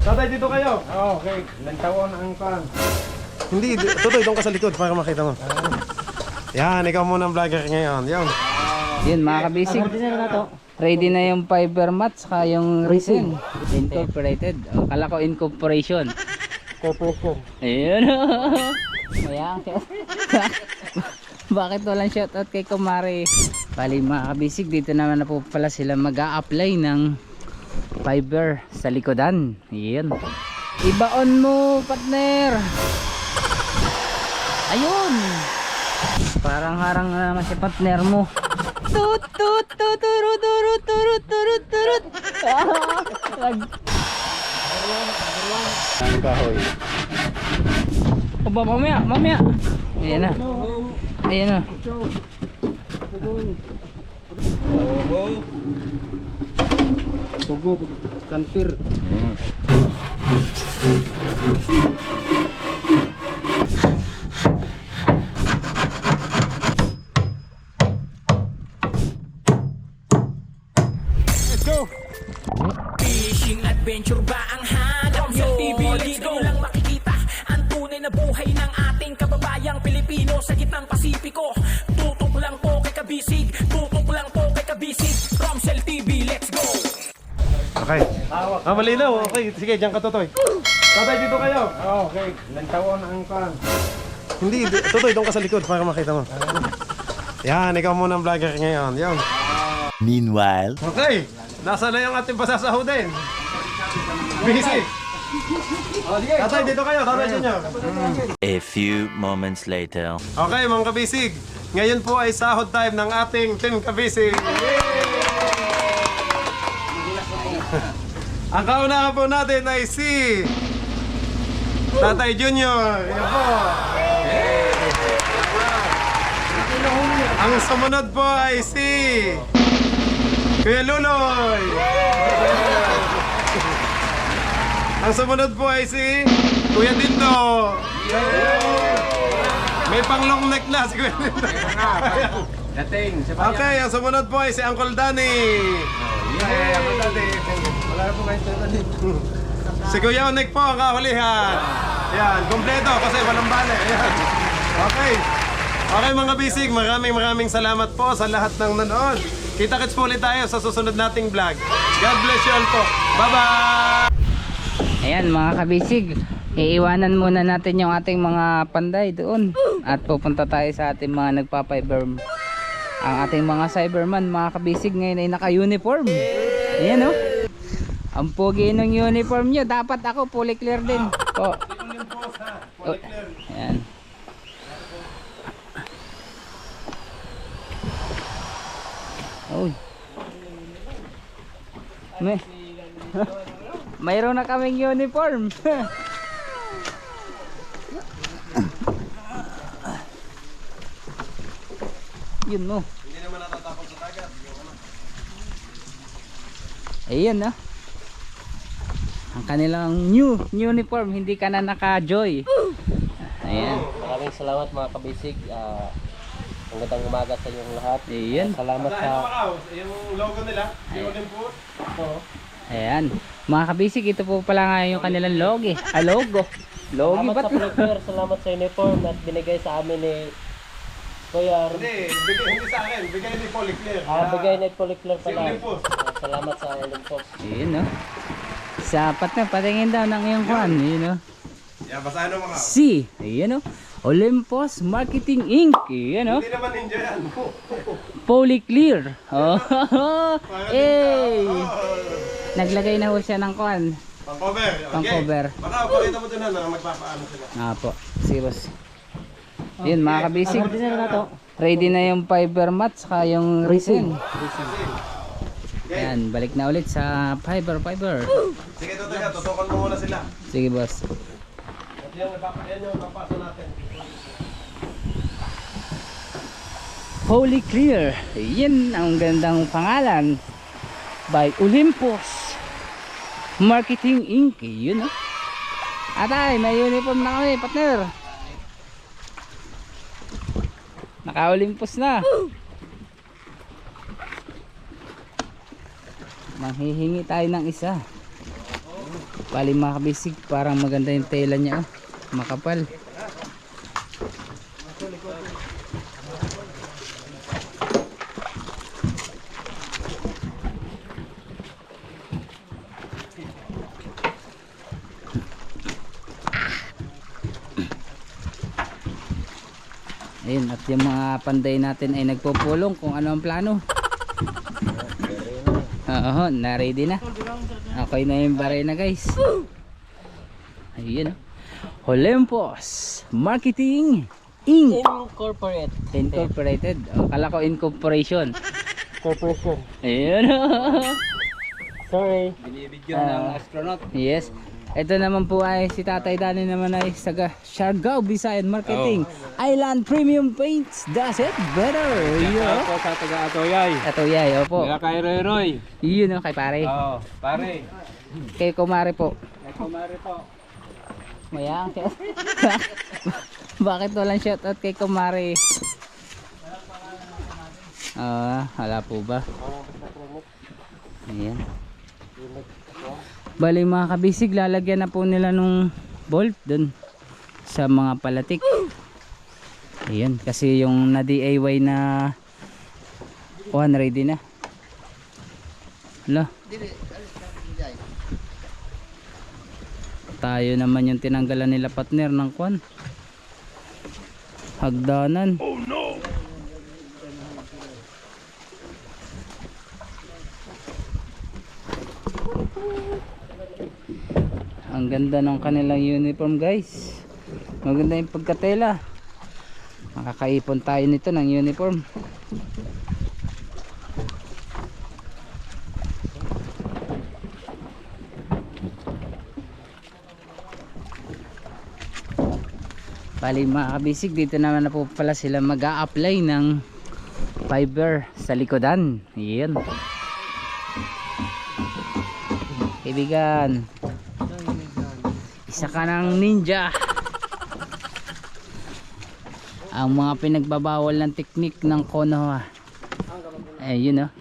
Tatay, dito kayo. Oo, okay. Ilang taon ang pan? Hindi, Totoy, doon ka sa likod para makita mo. Yan, ikaw muna ang vlogger ngayon. Yan. Yun mga kabisig. Ready na yung fiber mat saka yung resin. Incorporated. Oh, kala ko incorporation. Corporation. Ayun. Mayang shout. Bakit walang shoutout kay Kumari? Bali mga kabisig, dito naman na po pala sila mag-a-apply ng fiber sa likodan. Ayun. Ibaon mo, partner. Ayun. Parang harang na naman si partner mo. Tut tut tut turut turut turut turut turut. Ang kahoy. Oba, mamaya, mamaya. Ayan na. Ayan na. Tugo, kanpir. Let's go! Fishing adventure ba ang hanap sa TV? Dito lang makikita ang tunay na buhay ng ating kababayang Pilipino sa gitnang Pasipiko. Tutok lang po kay Kabisig, tutok lang po kay Kabisig. Romsel TV, let's go! Okay. Malinaw. Okay, sige, diyan ka, Totoy. Tatay, dito kayo. Oo, okay. Ilang taon ang pan? Hindi, Totoy, doon ka sa likod para makita mo. Yan, ikaw muna ang vlogger ngayon. Yan. Meanwhile, Okay, nasa na yung ating pasasahodin? Busy. Tatay, dito kayo. Tatay, Junior. a few moments later. Okay, mga kabisig. Ngayon po ay sahod time ng ating Team Kabisig. Ang kaunahan po natin ay si Tatay Junior. Yan po. Ang sumunod po ay si Kuya Luloy. Ang sumunod po ay si Kuya Dindo. May pang long neck na si Kuya Dindo. Okay, ang sumunod po ay si Uncle Danny. Yeah, Uncle Danny. Wala na po kayo Danny. Si Kuya Onek po ang kahulihan. Yan, kompleto kasi walang bale. Yan. Okay. Okay mga bisig, maraming salamat po sa lahat ng nanood. Kita-kits po ulit tayo sa susunod nating vlog. God bless you all po. Bye-bye! Ayan mga kabisig, iiwanan muna natin yung ating mga panday doon at pupunta tayo sa ating mga nagpa-fiber. Ang ating mga cyberman, mga kabisig, ngayon ay naka-uniform. Ayan o. Ang pogi ng uniform nyo. Dapat ako fully clear din. Oh. Oh. Ayan. Uy. Mayroon na kaming uniform. Yun mo. Hindi naman natatakot sa dagat. Ayan na. Ang kanilang new uniform, hindi ka na naka-joy. Ayan. Maraming salamat mga kabisig. Magandang umaga sa inyong lahat. Ayan. Salamat sa... Yung logo nila, yung Olympus. Ayan. Mga kabisig, ito po pala nga yung kanilang logo. Logo. Logo Salamat ba't? sa prepare, salamat sa uniform at binigay sa amin ni Kuya. Hindi sa akin, bigay ni Polyclear. Bigay ni Polyclear Si pala. Olympus. Salamat sa Olympus. Ayan no. Sapat na, patingin daw ng iyong kwan. Ayan no. Yan, basahin mo mga. C. Ayan no. Olympus Marketing Inc. Ayan no. Hindi naman ninja yan. Polyclear. Oh. Hey. Naglagay na ho siya ng kwan. Pang cover. Pang cover. Baka pakita mo din na magpapaano sila. Ah po. Sige boss. Yun mga kabisig. Ready na yung fiber mat saka yung resin. Ayan, balik na ulit sa fiber. Sige, tutukan mo muna sila. Sige boss. At yan yung papasa natin. Holy Clear. Yan ang gandang pangalan. By Olympus Marketing Inc. Yun o. Atay, may uniform na kami, partner. Naka-Olympus na. Manghihingi tayo ng isa. Bali mga kabisig, parang maganda yung tela niya, oh. Makapal. Ayun, at yung mga panday natin ay nagpupulong kung ano ang plano. Oo, na-ready na. Okay na yung bare na guys. Ayun, oh. Olympus Marketing Inc. Incorporated. Oh, kala ko incorporation. Corporation. Ayun. Sorry. Binibigyan ng astronaut. Yes. Ito naman po ay si Tatay Dani naman ay saga Siargao Visayan Marketing. Island Premium Paints does it better. Yeah. Ako sa taga-Atoyay. Ito yay, opo. Kaya kay Roy Roy. Yun, kay pare. Oo, pare. Kay kumare po. Kay kumare po. Mayang shout. Bakit walang shoutout kay kumare? Wala po ba? Ayan. Bali mga kabisig, lalagyan na po nila nung bolt dun sa mga palatik. Ayan, kasi yung na DIY na ready na. Hala. Tayo naman yung tinanggalan nila partner ng kwan. Hagdanan. Oh no. Ang ganda ng kanilang uniform guys. Maganda yung pagkatela. Makakaipon tayo nito ng uniform. Bali mga kabisig, dito naman na po pala sila mag-a-apply ng fiber sa likodan. Yan. Kaibigan, isa ka ng ninja. Ang mga pinagbabawal ng teknik ng Konoha. Ayun, oh.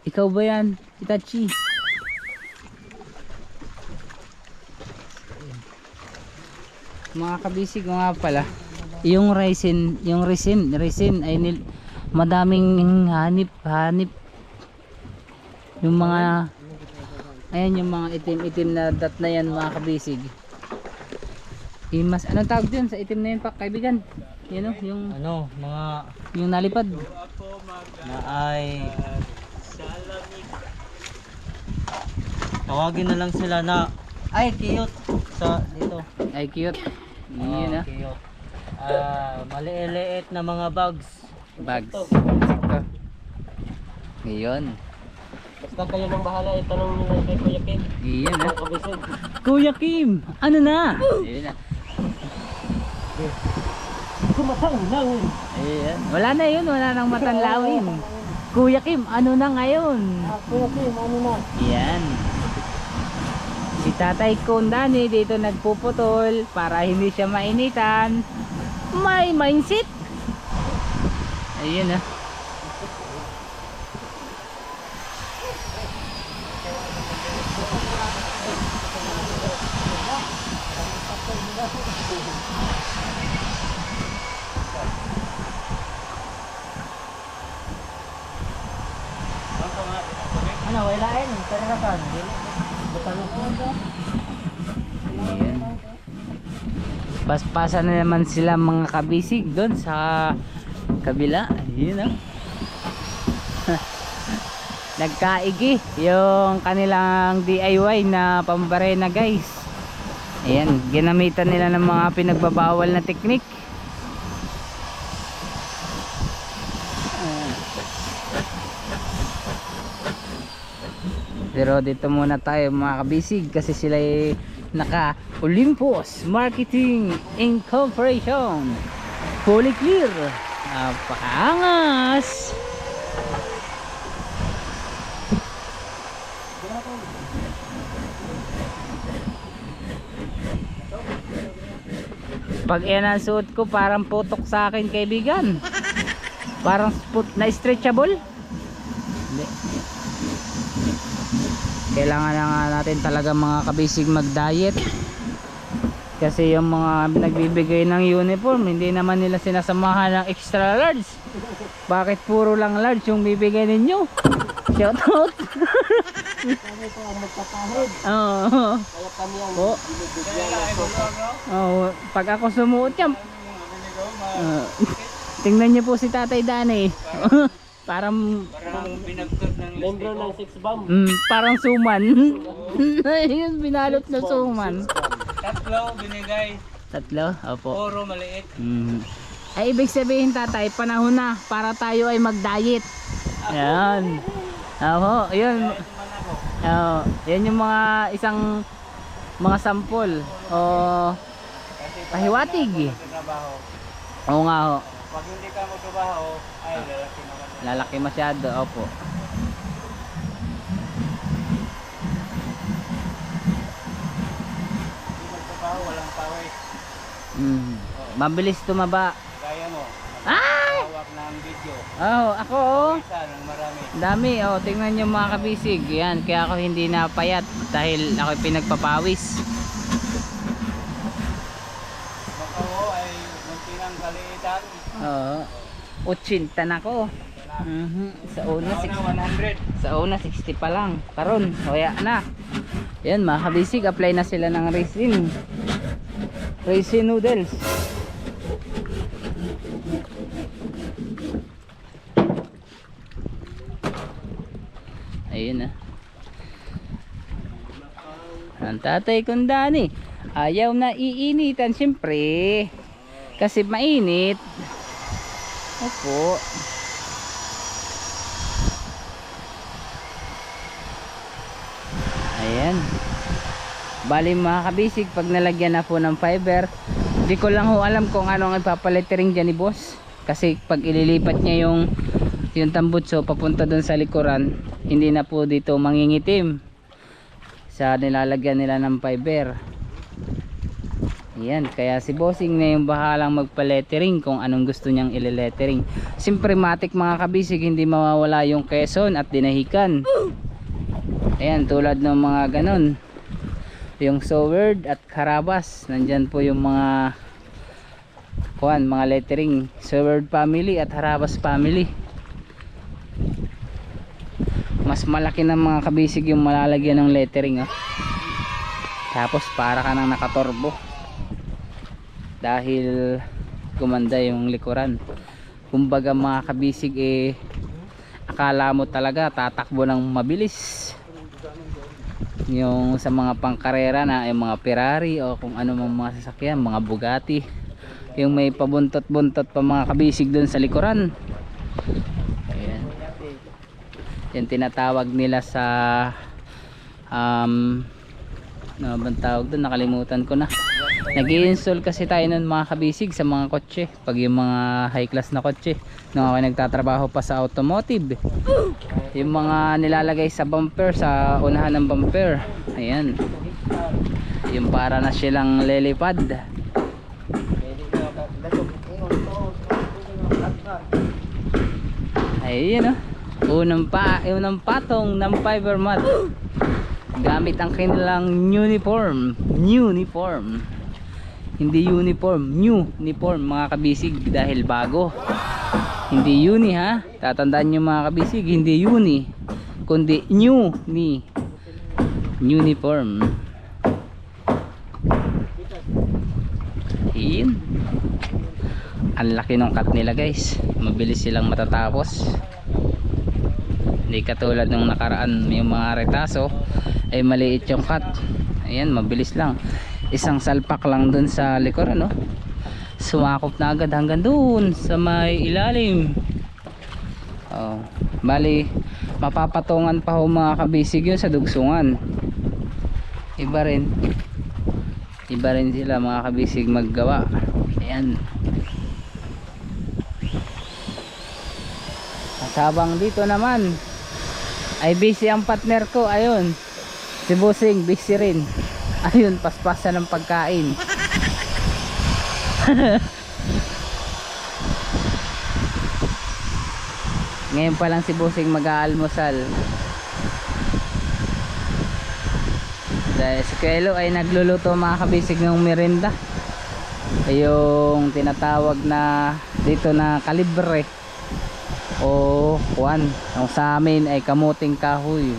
Ikaw ba yan, Itachi? Mga kabisig nga pala, yung resin ay madaming hanip yung mga ayan, yung mga itim na dot na yan mga kabisig. Imas, anong tawag dyan sa itim na yun pa kaibigan? Yan, yung Mga yung nalipad na ay tawagin na lang sila na ay cute sa dito. ay cute. Yun, Cute. Maliit na mga bags. bags. Ngayon. Basta kayo nang bahala, itanong nyo lang kay Kuya Kim. Iyan, Ang kabisig. Kuya Kim, ano na? Ayun na. Kumatang lang. Ayan. Wala na yun, wala nang matanlawin. Kuya Kim, ano na ngayon? Kuya Kim, ano na? Yan. Si Tatay Kundani dito nagpuputol para hindi siya mainitan. May mindset. Ayun, ah. Ano, walain? Kararakan. Ayan. Paspasan na naman sila mga kabisig doon sa kabila. Ayun, ah. Nagkaigi yung kanilang DIY na pambarena guys. Ayan, ginamitan nila ng mga pinagbabawal na teknik. Pero dito muna tayo mga kabisig kasi sila ay naka Olympus Marketing Incorporation. Fully clear. Napakaangas. Pag yan ang suot ko parang putok sa akin kaibigan. Parang na stretchable. Hindi. kailangan na nga natin talaga mga kabisig mag-diet. Kasi yung mga nagbibigay ng uniform, hindi naman nila sinasamahan ng extra large. Bakit puro lang large yung bibigay ninyo? Shout out. Kami po ang magpapahid. Oo. Kaya kami ang Oh. binibigyan ng sukat. Oh, pag ako sumuot yan, tingnan niyo po si Tatay Dani. Parang Membro ng 6 bomb. parang suman. Yun, binalot na suman. Tatlo binigay, Tatlo? Opo. puro maliit. Ay, ibig sabihin tatay, panahon na para tayo ay mag-diet. Yan. Oo, yun. Oo, yan yung mga isang mga sampol o pahiwatig. Trabaho. Oo nga ho. Pag hindi ka magtrabaho, ay lalaki naman. Lalaki masyado, opo. Hindi magtrabaho, walang pawis. Mabilis tumaba. Kaya mo, Ay! hawak ng video. Oh, ako oh. Isa ng marami. Dami oh, tingnan nyo mga kabisig. Yan, kaya ako hindi napayat dahil ako pinagpapawis. Baka ho ay muntinang kaliitan. Oo. 80 na ko. Sa una Una 100. Sa una 60 pa lang. Karon, hoya na. Yan mga kabisig, apply na sila ng resin. Resin noodles. Ayun na. Ang tatay kong Dani, ayaw na iinitan siyempre. Kasi mainit. Opo. Ayan. Bali mga kabisig, pag nalagyan na po ng fiber, di ko lang ho alam kung ano ang ipapalitering dyan ni boss. Kasi pag ililipat niya yung tambutso papunta dun sa likuran, hindi na po dito mangingitim sa nilalagyan nila ng fiber. Ayan, kaya si bossing na yung bahalang magpa-lettering kung anong gusto niyang ile-lettering. Siyempre matik mga kabisig, hindi mawawala yung Quezon at dinahikan. Ayan, tulad ng mga ganon, yung Soward at Carabas, nandyan po yung mga mga lettering, Soward family at Carabas family. Mas malaki ng mga kabisig yung malalagyan ng lettering, oh. Tapos para ka nang nakatorbo dahil gumanda yung likuran. Kumbaga mga kabisig, akala mo talaga tatakbo ng mabilis yung sa mga pangkarera na yung mga Ferrari o kung ano mang mga sasakyan, mga Bugatti, yung may pabuntot-buntot pa mga kabisig dun sa likuran. Ayan. Yan tinatawag nila sa ano bang tawag doon, nakalimutan ko na. Nag-i-install kasi tayo nun mga kabisig sa mga kotse, pag yung mga high class na kotse nung ako nagtatrabaho pa sa automotive, yung mga nilalagay sa bumper, sa unahan ng bumper. Ayan, yung para na silang lelipad. Ayun, unang patong ng fiber mat gamit ang kanilang uniform. Hindi uniform, new uniform mga kabisig, dahil bago. Hindi uni ha, tatandaan nyo mga kabisig, hindi uni kundi new ni uniform. Yun, ang laki ng cut nila guys, mabilis silang matatapos. Hindi katulad nung nakaraan, yung mga retaso ay maliit yung cut. Ayan, mabilis lang, isang salpak lang dun sa likuran, no? Sumakop na agad hanggang dun sa may ilalim. Bali mapapatungan pa ho mga kabisig yun sa dugsungan. Iba rin sila mga kabisig maggawa. Ayan, sabang dito naman ay busy ang partner ko. Ayun, si Bossing busy rin. Ayun, paspasan ng pagkain. Ngayon pa lang si Bossing mag-aalmusal. Dahil si Kuelo ay nagluluto mga kabisig ng merienda. Ay yung tinatawag na dito na kalibre o kuwan. Yung sa amin ay kamuting kahoy.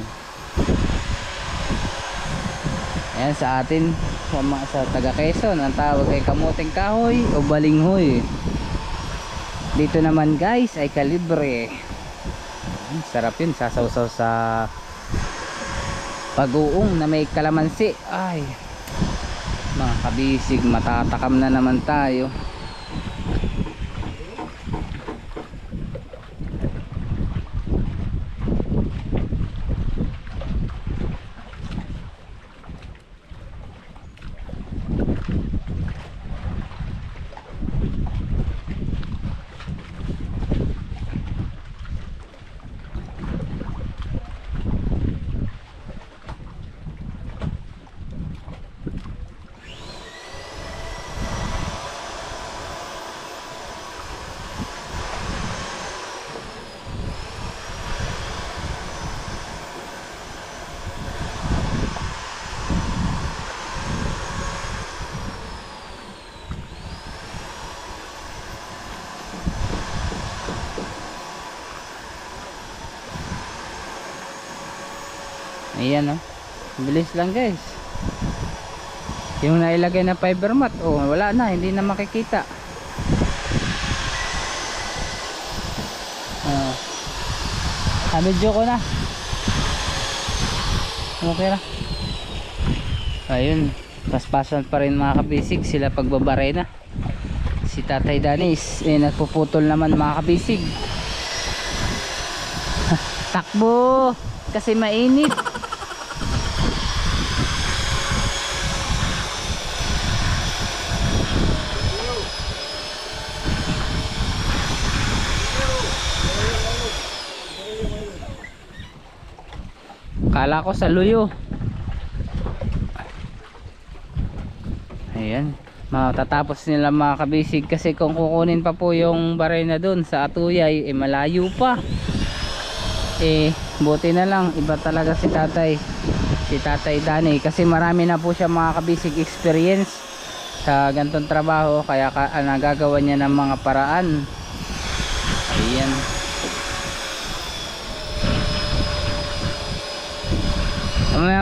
Ayan sa atin sa taga Quezon ang tawag ay kamuting kahoy o balinghoy. Dito naman guys ay kalibre. Sarap yun, sasawsaw sa pag-uong na may kalamansi. Ay mga kabisig, matatakam na naman tayo. Ayan, oh. Bilis lang guys. Yung nailagay na fiber mat, oh, wala na, hindi na makikita. Video ko na. Okay na. Ayun, paspasan pa rin mga kabisig sila pagbabare na. Si Tatay Danis nagpuputol naman mga kabisig. Takbo kasi mainit. Kala ko sa luyo. Ayan, matatapos nila mga kabisig kasi kung kukunin pa po yung barena dun sa Atuyay eh malayo pa. Eh buti na lang, iba talaga si Tatay Dani kasi marami na po siya mga kabisig experience sa ganitong trabaho, kaya nagagawa niya ng mga paraan. Ayan.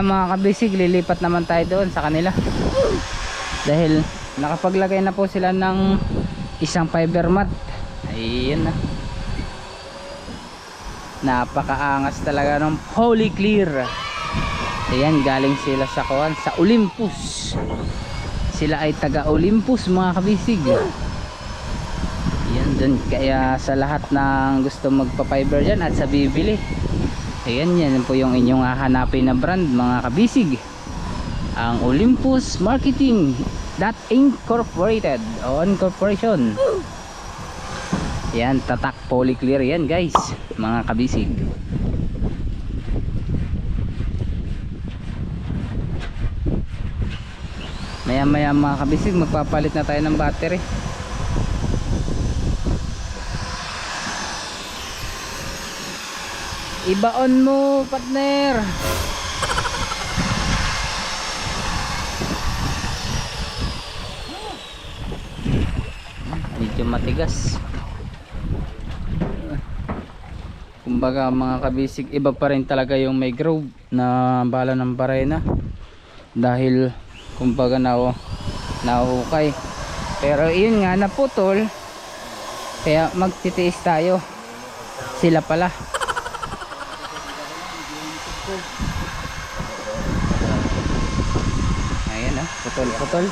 Mga kabisig, lilipat naman tayo doon sa kanila dahil nakapaglagay na po sila ng isang fiber mat. Ayan na, napakaangas talaga ng Holy Clear. Ayan, galing sila sa kuwan, sa Olympus. Sila ay taga Olympus mga kabisig. Ayan dun, kaya sa lahat ng gusto magpa fiber dyan at sa bibili, ayan, yan po yung inyong hahanapin na brand mga kabisig, ang Olympus Marketing Incorporated o Incorporation. Yan, tatak Poly Clear yan guys mga kabisig. Maya maya mga kabisig magpapalit na tayo ng battery. Ibaon mo partner. Medyo matigas. Kumbaga mga kabisig, iba pa rin talaga yung may groove na bala ng barena dahil kumbaga nauukay. Pero yun nga, naputol, kaya magtitiis tayo. Sila pala. Ayan, putol-putol.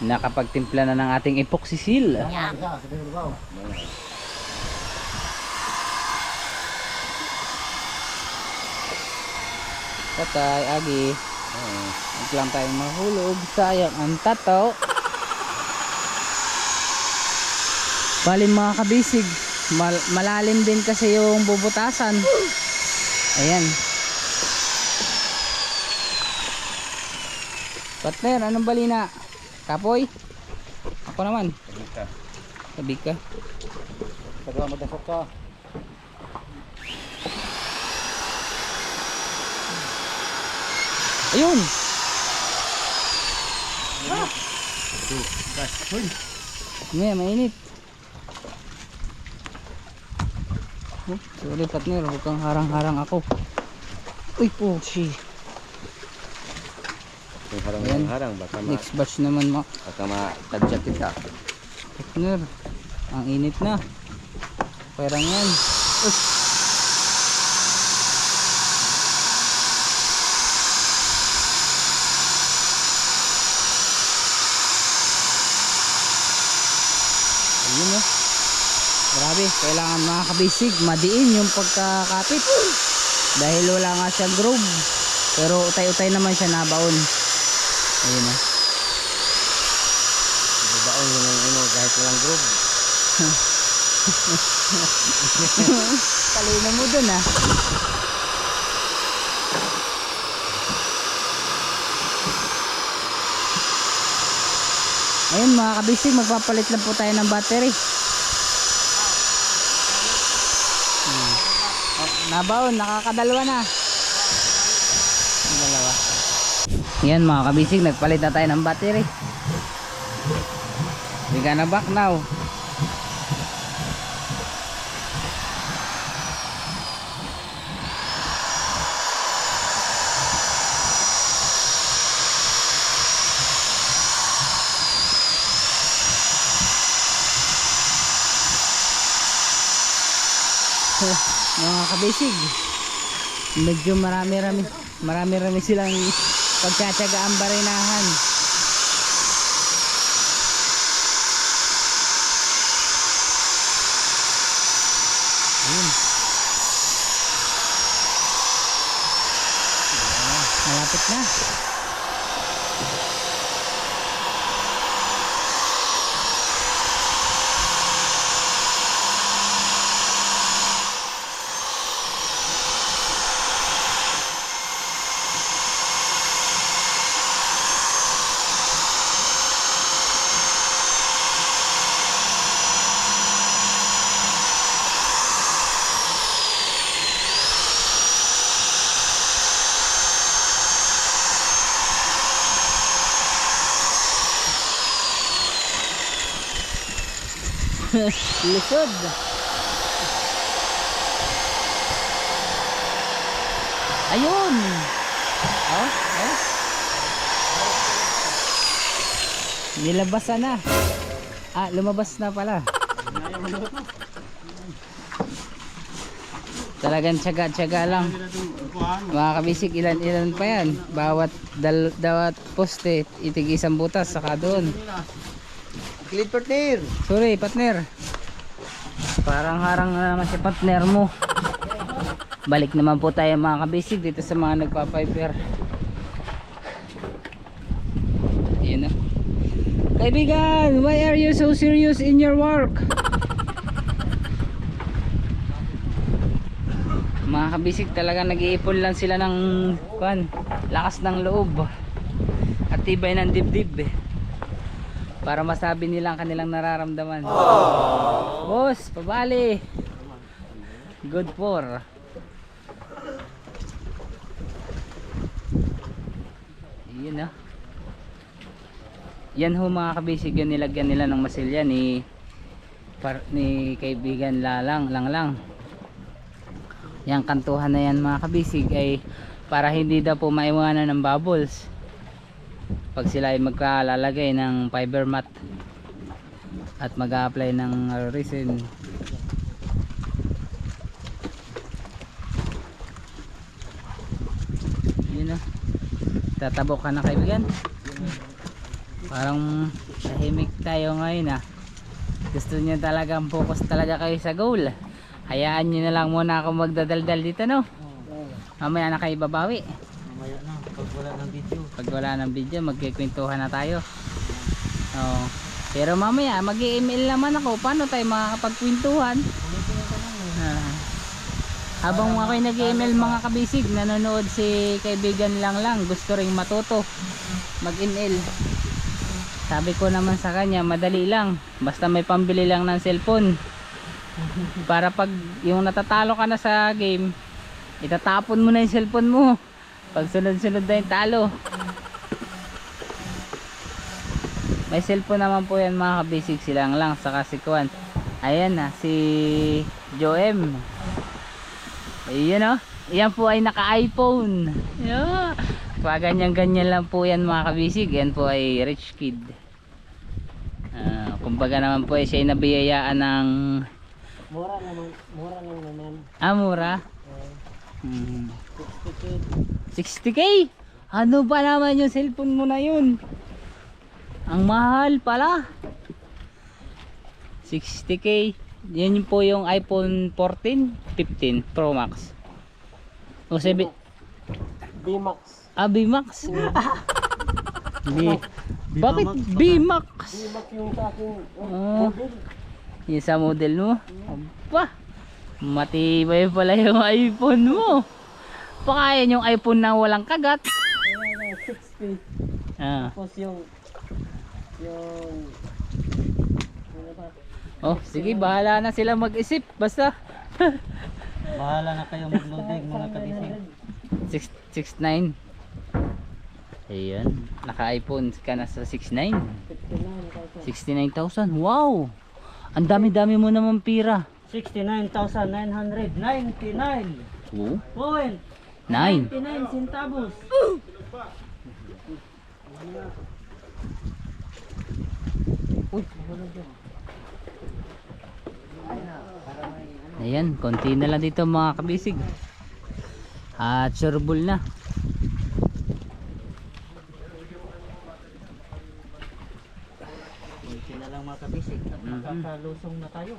Nakapagtimpla na ng ating epoxy seal. Tatay, agi. Huwag lang tayong mahulog. Sayang ang tataw. Bali mga kabisig, malalim din kasi yung bubutasan. Ayan. Partner, anong balina? Kapoy? Ako naman. Sabi ka. Taga madasok ka. Ayun. Ngayon, mainit. Oh, sorry partner, huwag kang harang-harang ako. Uy po, si. Yung Ayan. harang-harang, baka Next batch naman mo. matadya kita. Partner, ang init na. Perang yan. Ayun oh. Grabe, kailangan mga kabisig madiin yung pagkakapit. Dahil wala nga siyang groove. Pero utay-utay naman siya nabaon. Ayun oh. Baon yun ang ano, kahit walang groove. Talino mo dun ah. Ayun mga kabisig, magpapalit lang po tayo ng battery. Oh, nabaon, nakakadalawa na. Ang dalawa. Yan mga kabisig, nagpalit na tayo ng battery. We gonna back now. Mga kabisig, medyo marami silang pagtsatsagaan barinahan. Ayun. Malapit na. Lisod. Ayun. Oh, oh. Nilabasan na. Ah, lumabas na pala. Talagang tiyaga-tiyaga lang. Mga kabisig, ilan-ilan pa yan. Bawat poste, itig isang butas, saka doon. Clean partner! Sorry, partner. Parang harang na naman si partner mo. Balik naman po tayo mga kabisig dito sa mga nagpa-fiber. Ayun na. Kaibigan, why are you so serious in your work? Mga kabisig, talaga nag-iipon lang sila ng lakas ng loob at tibay ng dibdib para masabi nila ang kanilang nararamdaman. Boss, pabali. Good for. Yun na. Yan ho mga kabisig, yan nilagyan nila ng masilya ni kaibigan lang. Yang kantuhan na yan mga kabisig ay para hindi daw po maiwanan ng bubbles pag sila ay magkalalagay ng fiber mat at mag-a-apply ng resin. Yun na. Tatabok ka na kaibigan. Parang tahimik tayo ngayon ah. Gusto niyo talagang focus talaga kayo sa goal. Hayaan nyo na lang muna ako magdadaldal dito no. Mamaya na kayo babawi. Mamaya na, pag wala ng video. Pag wala ng video, magkikwentuhan na tayo. Oh. Pero mamaya, mag-i-email naman ako. Paano tayo makakapagkwentuhan? Habang ako'y nag-email mga kabisig, nanonood si kaibigan lang. Gusto ring matuto mag-email. Sabi ko naman sa kanya, madali lang. Basta may pambili lang ng cellphone. Para pag yung natatalo ka na sa game, itatapon mo na yung cellphone mo. Pag sunod-sunod na yung talo. May cellphone naman po yan mga kabisig. Silang lang saka si Kuan. Ayan na si Joem. Ayun o. Yan po ay naka-iPhone. Yeah. Pag ganyan-ganyan lang po yan mga kabisig. Yan po ay rich kid. Kumbaga naman po ay siya ay nabiyayaan ng Mura lang naman. mura? 60k? Ano ba naman yung cellphone mo na yun? Ang mahal pala. 60k. Yan po yung iPhone 14, 15 Pro Max. O 7. B-Max. B-Max. Bakit B-Max? B-Max yung sa akin. model. Yung sa model mo? Aba, matibay pala yung iPhone mo. Baka yan yung iPhone na walang kagat. 60. Tapos yung ano ba? Oh, sige, bahala na sila mag-isip. Basta Bahala na kayo mag-loading mga kabisig. 669. Ayan, naka-iPhone ka na sa 69. 69,000. Wow! Ang dami-dami mo naman pira. 69,999. Oh, Point 9. 99 centavos. Ayan, konti na lang dito mga kabisig. At sureball na. Kunti na lang mga kabisig. Makakalusong na tayo.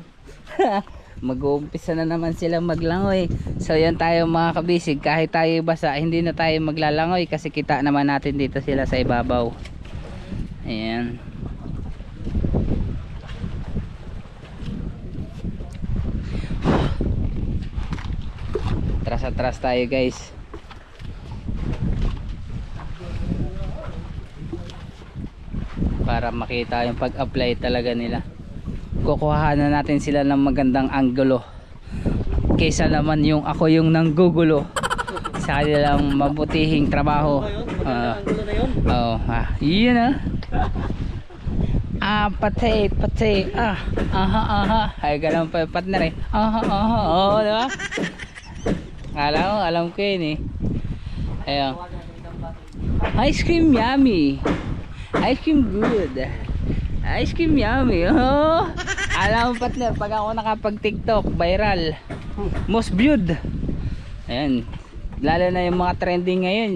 Mag-uumpisa na naman silang maglangoy. So yan tayo mga kabisig. Kahit tayo basa, hindi na tayo maglalangoy kasi kita naman natin dito sila sa ibabaw. Ayan. Atras tayo guys. Para makita yung pag-apply talaga nila. Kukuha na natin sila ng magandang anggulo kaysa naman yung ako yung nanggugulo sa kanilang mabutihing trabaho. Yun pati ay ganun pa yung partner eh. Diba? Alam ko yun eh. Ayun. Ice cream yummy. Ice cream good. Ice cream yummy. Alam mo partner, pag ako nakapag TikTok viral, most viewed. Ayan. Lalo na yung mga trending ngayon.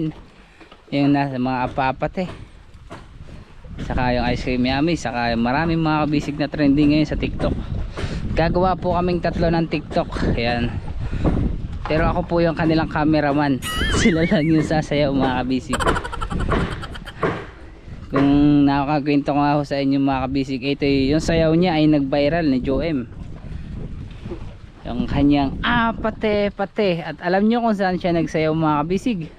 Yung nasa mga apa-apat eh. Saka yung ice cream yummy. Saka maraming mga kabisig na trending ngayon sa TikTok. Gagawa po kaming 3 ng TikTok. Ayan. Pero ako po yung kanilang cameraman. Sila lang yung sasayaw mga kabisig. Kung nakakakwento ko nga ako sa inyo mga kabisig, ito yung sayaw niya ay nag-viral ni Joem. Yung kanyang pate. At alam nyo kung saan siya nagsayaw mga kabisig?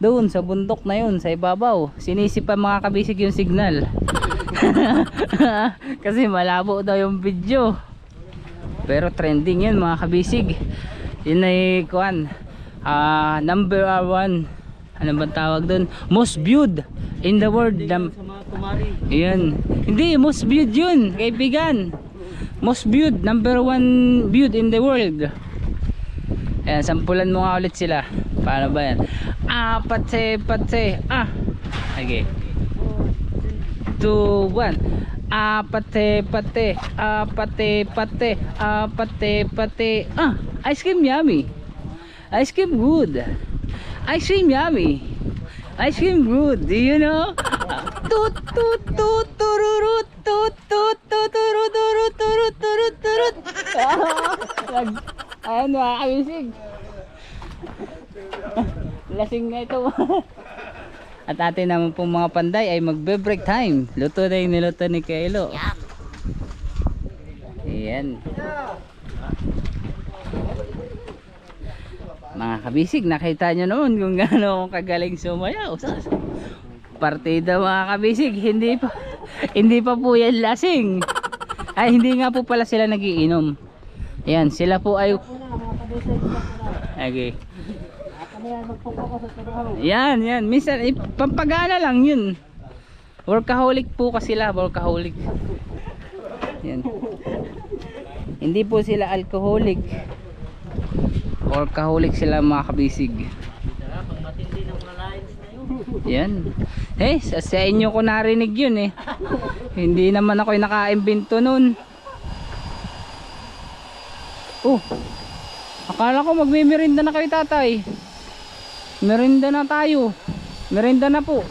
Doon sa bundok na yun, sa ibabaw. Sinisip pa mga kabisig yung signal. Kasi malabo daw yung video. Pero trending yun mga kabisig. Yun ay kuan, number 1, ano bang tawag doon? Most viewed in the world. Sa mga kumari. Ayan. Hindi, most viewed yun, kaibigan. Most viewed, number 1 viewed in the world. Ayan, sampulan mo nga ulit sila. Paano ba yan? Pate. Okay. 2, 1. Pate. Ice cream yummy. Ice cream good. Ice cream yummy. Ice cream good. Do you know? Tut tut tut tururut tut tut tut turut turut turut turut turut. Ayan mga kabisig. Lasing na ito. At atin naman pong mga panday ay magbe-break time. Luto na yung niluto ni Kaelo. Ayan. Mga kabisig, nakita nyo naman kung gaano akong kagaling sumayaw. Partida mga kabisig, hindi pa po yan lasing. Ay, hindi nga po pala sila nagiinom. Ayan, sila po ay... Okay. Yan, yan. Minsan, pampagana lang yun. Workaholic po kasi sila, workaholic. Yan. Hindi po sila alcoholic. Workaholic sila mga kabisig. Yan. Eh, sa inyo ko narinig yun eh. Hindi naman ako yung naka-imbento nun. Oh, akala ko magmimerinda na kayo tatay. Merinda na tayo. Merinda na po.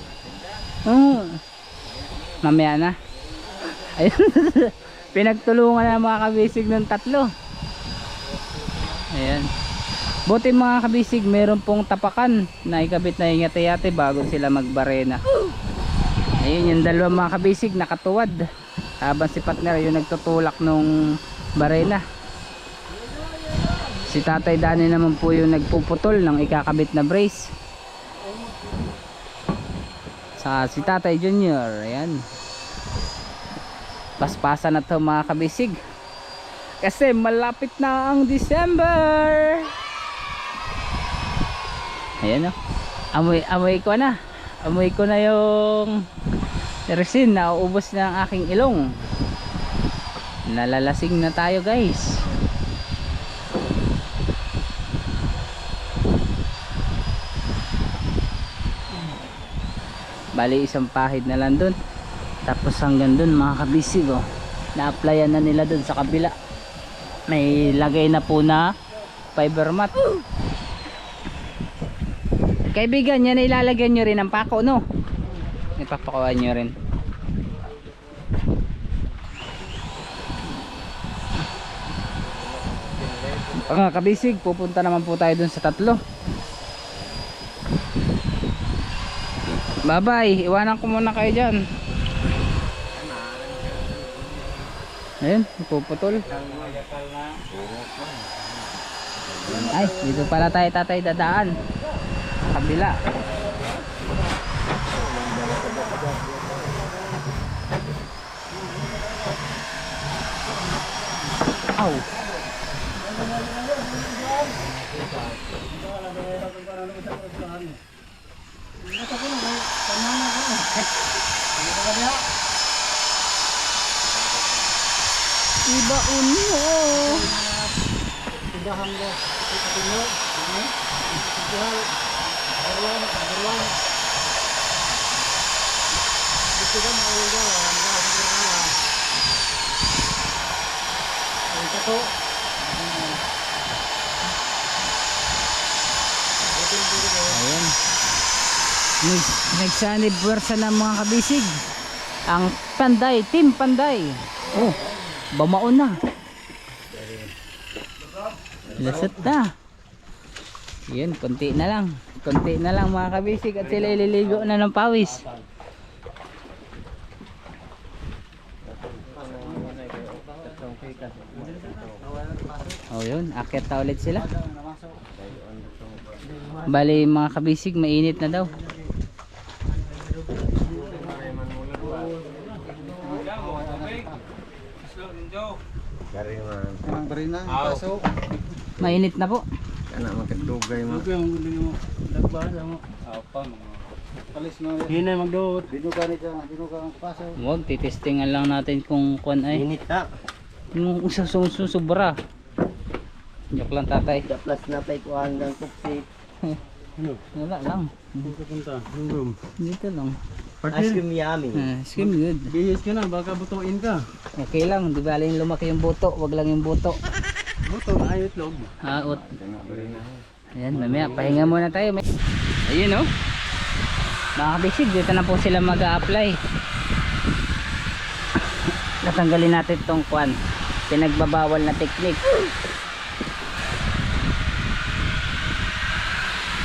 Mamaya na. Ayun. Pinagtulungan na mga kabisig ng tatlo. Ayan. Buti mga kabisig, meron pong tapakan na ikabit na yung yate-yate bago sila magbarena. Ayun yung dalawa mga kabisig nakatuwad. Habang si partner yung nagtutulak nung barena. Si Tatay Dani naman po yung nagpuputol ng ikakabit na brace. Saka si Tatay Junior, ayan. Paspasan na to mga kabisig. Kasi malapit na ang December. Ayan o. Amoy ko na. Amoy ko na yung resin na uubos na ang aking ilong. Nalalasing na tayo guys. Bali isang pahid na lang dun. Tapos hanggang dun mga kabisig oh. Na-applyan na nila dun sa kabila. May lagay na po na fiber mat. Kaibigan, yan na ilalagyan nyo rin ng pako no. Ipapakuan nyo rin. Mga kabisig, pupunta naman po tayo dun sa tatlo. Bye bye, iwanan ko muna kayo dyan. Ayun, puputol. Ay, dito pala tayo tatay dadaan. Sa kabila. Aw. Iba unyo. Ayan. Nagsanib puwersa ng mga kabisig. Ang Panday, Team Panday. Oh, bamaon na. Lasot na. Yan, konti na lang. Konti na lang mga kabisig at sila ililigo na ng pawis. Oh yun, akyat na ulit sila. Bali mga kabisig, mainit na daw. Mainit na po. Kana makadugay mo. Hinay magduot. Dinugan ang paso. Huwag, titestingan lang natin kung kuan ay. Init na. Yung susubra. Joke lang tatay. Plus na tayo kuhan ng tupsik. Wala lang. Punta. Room. Dito lang. Ice cream yummy. Skim good. Bihis ka na, baka butuin ka. Okay lang, di ba yung lumaki yung buto, wag lang yung buto. Buto, ayot log. Haot. Ayan, mamaya, pahinga muna tayo. Ayun oh. Mga kabisig, dito na po sila mag-a-apply. Natanggalin natin itong kwan. Pinagbabawal na technique.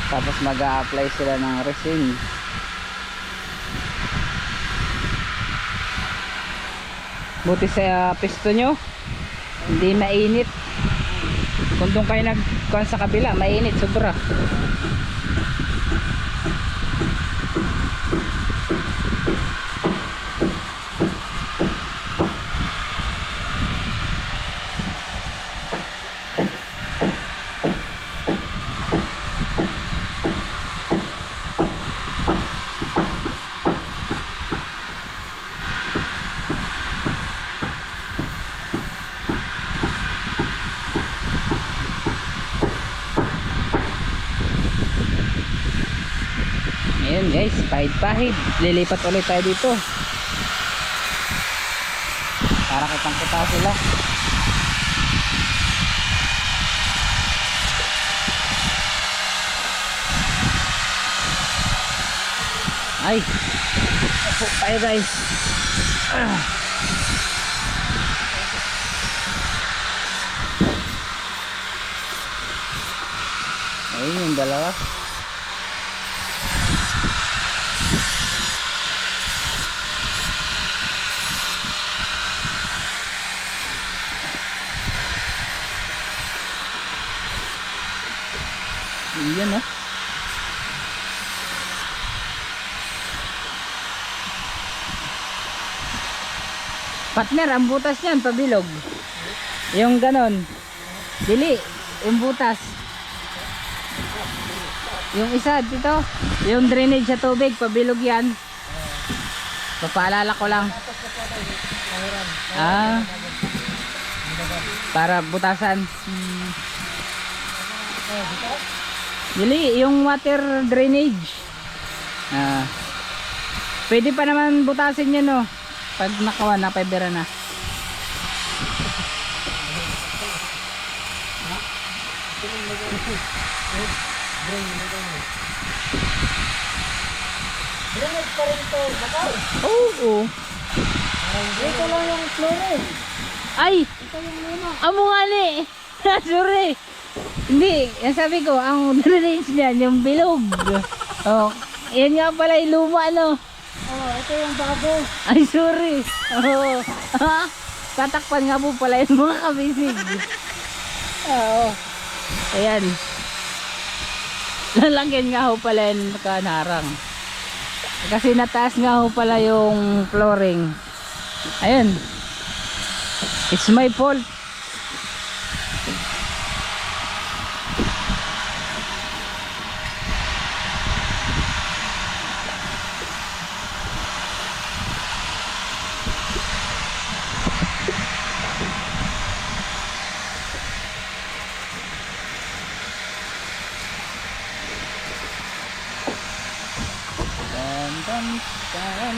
Tapos mag-a-apply sila ng resin. Buti sa pisto nyo, hindi mainit. Kung doon kayo nagkuhan sa kabila, mainit sobra. Guys, pahid-pahid. Lilipat ulit tayo dito. Para kitang-kita sila. Ay, tayo guys. Ayun yung dalawa. Yan ah. Partner, ang butas niyan pabilog. Yung ganon. Dili, yung butas. Yung isa dito, yung drainage sa tubig, pabilog yan. Papaalala ko lang. Ah. Para butasan. Dili, yung water drainage. Ah. Pwede pa naman butasin yan, no. Pag nakawa na, paibera na. Drainage pa rin ito, bakaw. Oo. Ito lang yung flores. Ay! Ito yung luma. Amo nga ni! Sorry! Hindi, yung sabi ko, ang drainage niyan, yung bilog. Oh, yan nga pala yung luma, no? Oh, ito yung bago. Ay, sorry. Oh. Tatakpan nga po pala yung mga kabisig. Oo. Ayan. Lalagyan nga ho pala yung kanarang. Kasi nataas nga ho pala yung flooring. Ayan. It's my fault. Tan.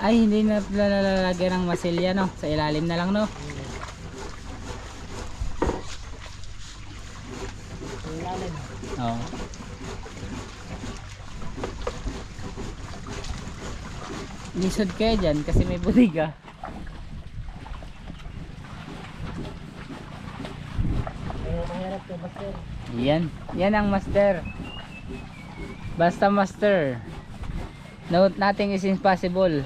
Ay, hindi na lalagyan ng masilya, no? Sa ilalim na lang, no? Oo. Lisod kayo dyan kasi may budiga. Yan ang master. Basta master. Nothing is impossible.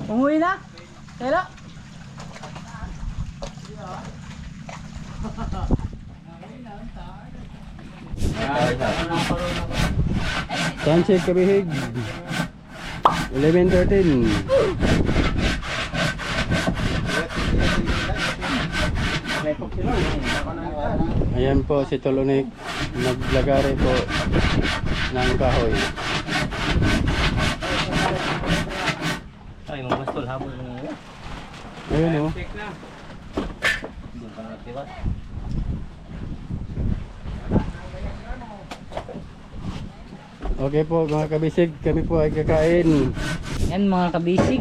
Umuwi na? Hello? Time check kabihig 11:13. Ayan po si Tolonik, naglagari po ng kahoy. Ay, mga bastol habol mo. Ayun o. Doon pa nagtiwas. Okay po mga kabisig, kami po ay kakain. Yan mga kabisig,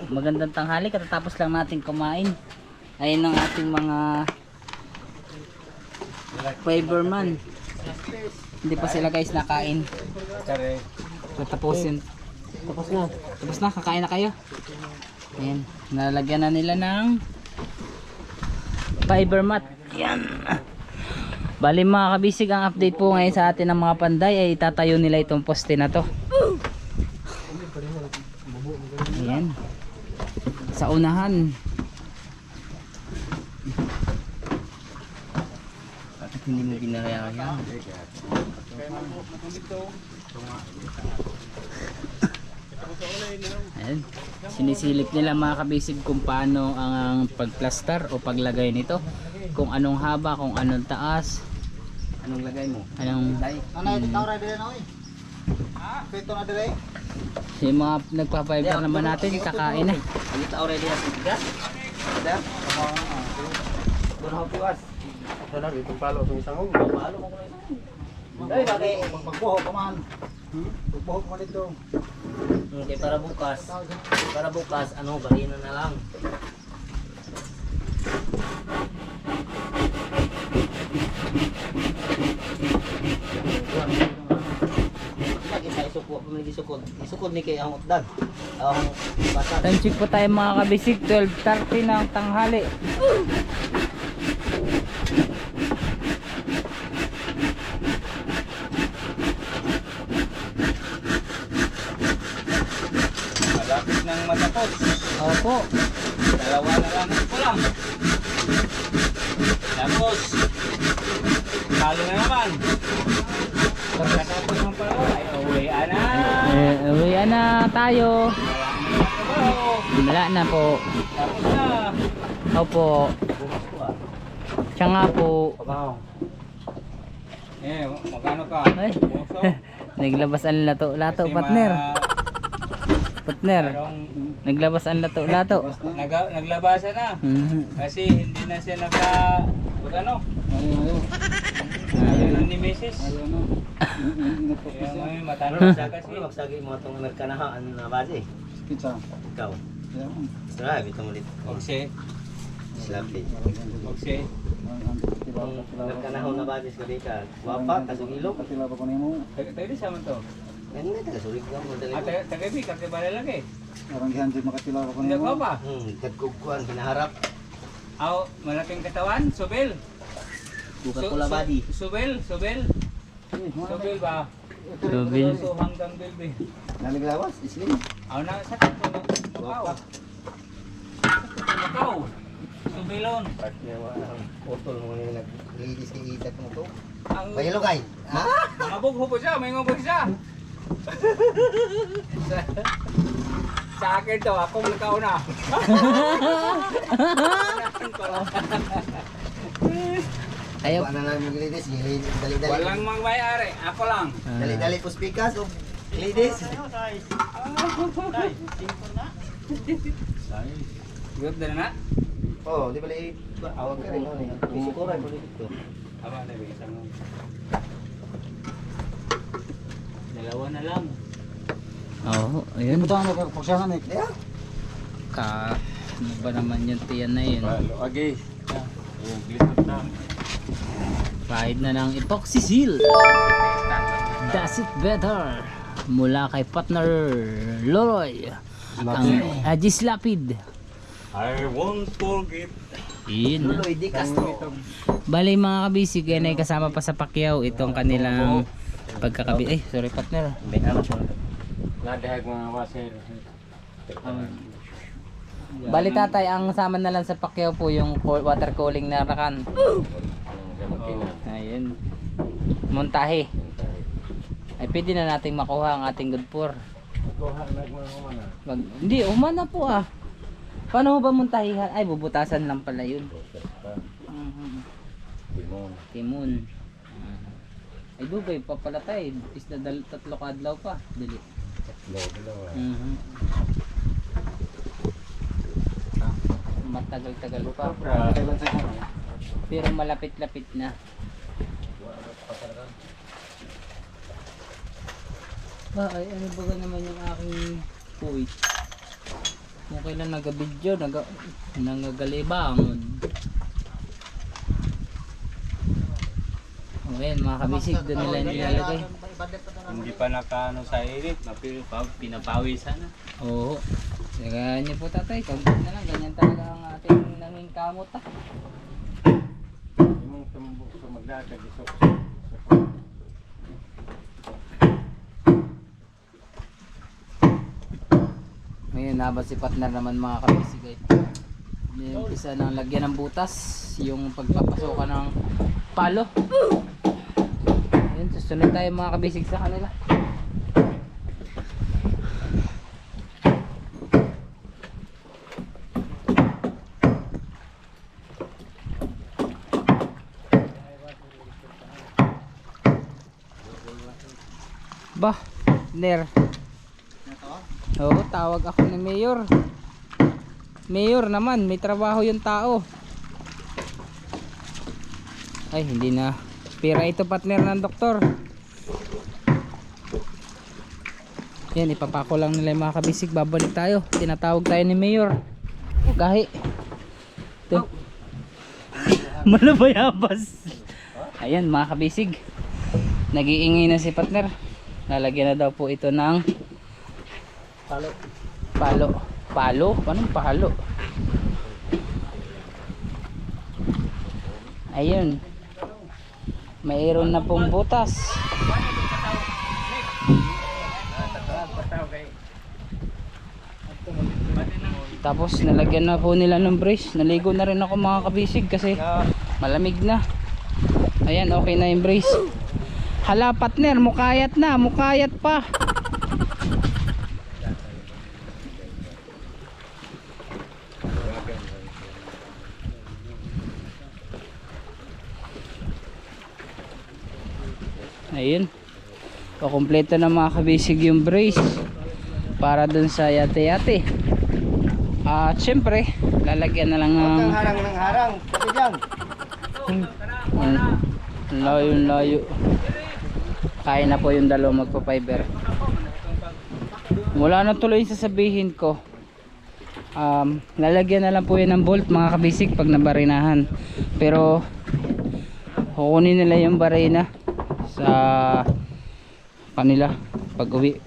magandang tanghali, katatapos lang natin kumain. Ayun ang ating mga Fiberman. Hindi pa sila guys nakain. Tatapusin. Tapos na, kakain na kayo. Ayan, nalagyan na nila ng fiber mat. Yan. Bali mga kabisig, ang update po ngayon sa atin ng mga panday ay itatayo nila itong poste na to. Ayan. Sa unahan. Bakit hindi mo ginaya yan? Ayan. Sinisilip nila mga kabisig kung paano ang pagplaster o paglagay nito. Kung anong haba, kung anong taas. Anong lagay mo? Anong yung mga nagpa-fiber naman natin kakain na. Ano ta already na sigas? Ada? Doon puas. Ito lang, itong palo itong isang hong. Palo mo ko lang. Dai bagay Magbuhok ka man. Magbuhok man ito. Okay, para bukas. Para bukas ano, balina na lang. Lagi sa isukod, pamiligi sukod. Isukod ni kay ang utdan. Ang basa. Time check po tayo mga kabisig, 12:30 ng tanghali. Malapit nang matapos. Opo. Dalawa na lang ito lang. Tapos, talo na naman. Pagkatapos ng pala, ay uwi na. Uwian na tayo. Wala na po. Tapos na. Opo. Siya nga po. Magkano ka? Ay. Puso? Naglabas ang lato partner. Partner. Naglabas ang lato. Naglabasan na. Kasi hindi na siya ano? Ayaw na ni Mrs. Kaya ngayon matanong siya kasi. Magsagi mo itong Amerikanahan na base. Pizza. Ikaw. Sarap, ito ulit. Okay. Slappy. Okay. Amerikanahan na base ka ka. Wapa, kasong ilog. Tayo di sama to. Yan nga, taga-sulig ka mo. Tagabi, kasi bala lagi. Hindi Hindi ko pa. Tagkukuhan, kinaharap. Aw, malaking katawan, subel. Coca-Cola body. Subel ba? Subil. So hanggang bilbi. Nalaglawas, islim. Aw na sa kanto. Wow. Ikaw. Subilon. Utol mo nga naglidis kay itak mo to. Ang Bayalo kay. Ha? mabugho po siya, may ngubog siya. Sa akin to, akong nakauna. Ayaw. Wala na namin glidis, dali-dali. Walang mang may-ari, ako lang. Dali-dali po spikas o glidis. Good na na. Oh, di bali awag ka rin mo ni. Isikuran ko dito. Aba na ba isang dalawa na lang. Oo, ayun. Yeah. Ano ba naman yung tiyan na yun? Agay. Yung glitot na. Pahid na ng epoxy seal. Does it better? Mula kay partner Loroy. Ang Agis Lapid. I won't forget. Yun. Luloy di Castro. Bali mga kabisig, yan ay kasama pa sa Pacquiao itong kanilang pagkakabi. Ay, sorry partner. May ano siya. Nadahag mga wasir. Bali tatay, ang sama na lang sa Pacquiao po yung water cooling na rakan. Ayun. Montahe. Ay pwede na nating makuha ang ating good pour. Hindi, umana po ah. Paano ba montahihan? Ay, bubutasan lang pala yun. Timon. Ay, dugay pa pala tayo. Isda tatlo kadlaw pa. Dali. Matagal-tagal pa. Pero malapit-lapit na. Ay, ano ba naman yung aking puwit? Kung kailan nag-video, nangagalibangon. O yan, mga kabisig, doon nila nilalagay. Hindi pa nakaano sa init, pinapawisan na. Oo. Kaya niyo po tatay, kaunti na lang. Ganyan talaga ang ating nanging kamot ah. Yung tumbok sa magdadag isok. Ngayon nabas si partner naman mga kabisig ay. Yung isa ng lagyan ng butas, yung pagpapasokan ng palo. Ayun, susunod tayo mga kabisig sa kanila. Bah, Ner. Oo, tawag ako ni Mayor. Mayor naman, may trabaho yung tao. Ay, hindi na. Pira ito partner ng doktor. Yan, ipapako lang nila yung mga kabisig. Babalik tayo. Tinatawag tayo ni Mayor. Gahi. Ito. Malabayabas. Ayan mga kabisig. Nag-iingay na si partner. Lalagyan na daw po ito ng palo. Palo? Anong palo? Ayun. Mayroon na pong butas. Tapos nalagyan na po nila ng brace. Naligo na rin ako mga kabisig kasi malamig na. Ayan, okay na yung brace. Hala partner, mukayat na, mukayat pa. Ayun. Kukumpleto na mga kabisig yung brace para dun sa yate-yate. At syempre, lalagyan na lang ng Harang ng harang. Kasi dyan. layo. Kaya na po yung dalawa magpa-fiber. Wala na tuloy yung sasabihin ko. Lalagyan na lang po yan ng bolt mga kabisig pag nabarinahan. Pero kukunin nila yung barina sa kanila pag uwi.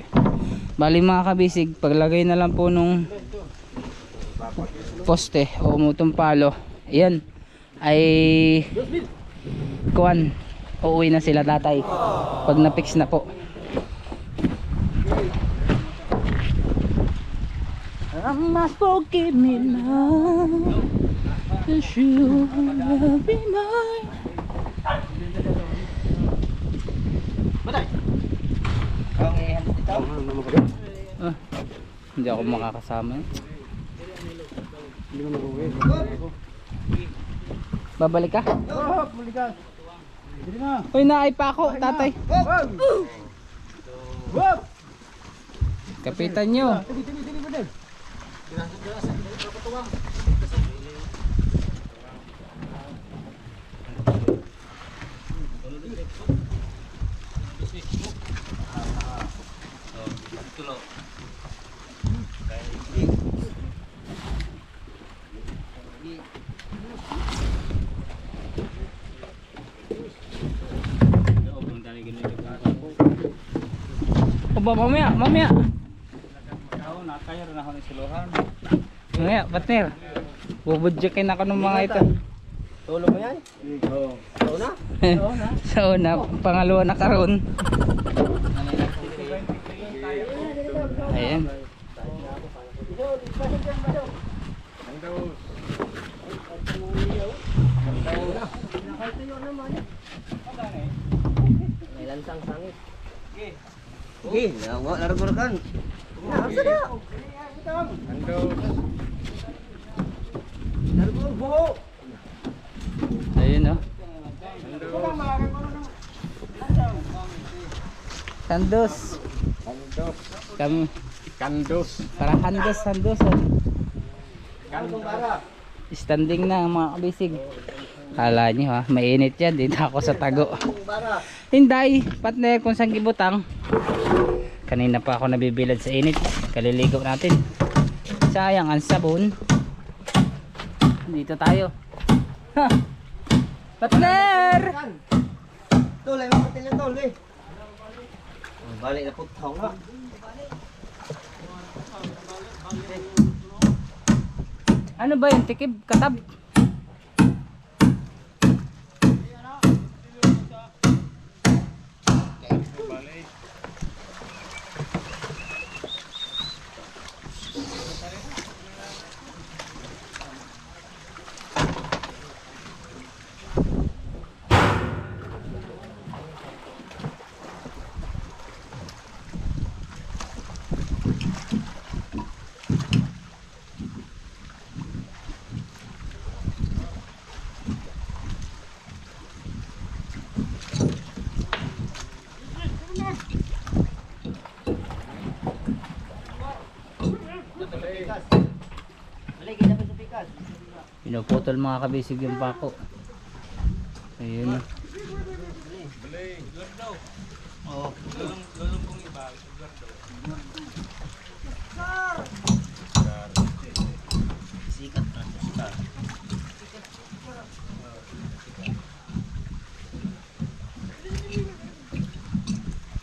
Bali mga kabisig, paglagay na lang po nung poste o mutong palo, ayan ay kuwan, uuwi na sila tatay pag na-fix na po. Must forgive me now, 'cause you will be mine. Hindi ako makakasama. Babalik ka? Uy, naay pa ako, tatay. Kapitan nyo. O ba, mamaya. Mamaya, partner. Bubudyakin ako ng mga ito. Tulo mo yan? Oo na? Sa una, pangalawa na karon. Ayan. May lansang sangit. Okay, largo-largokan. Nasa na? Largo-largo. Ayun, oh. Sandos. Kami. Kandos. Parang handos. Standing na ang mga kabisig. Kala nyo ha, mainit yan. Dito ako sa tago. Hindi, partner, kung saan gibutang. Kanina pa ako nabibilad sa init. Kaliligo natin. Sayang ang sabon. Dito tayo. Ha! Partner! Tol, ay makatil yung tol eh. Balik na putaw nga. Ano ba yung tikib? Katab? Balik, kita sa pikas. Pinuputol mga kabisig yung pako. Ayun na. Oo. Sikat na. Sikat.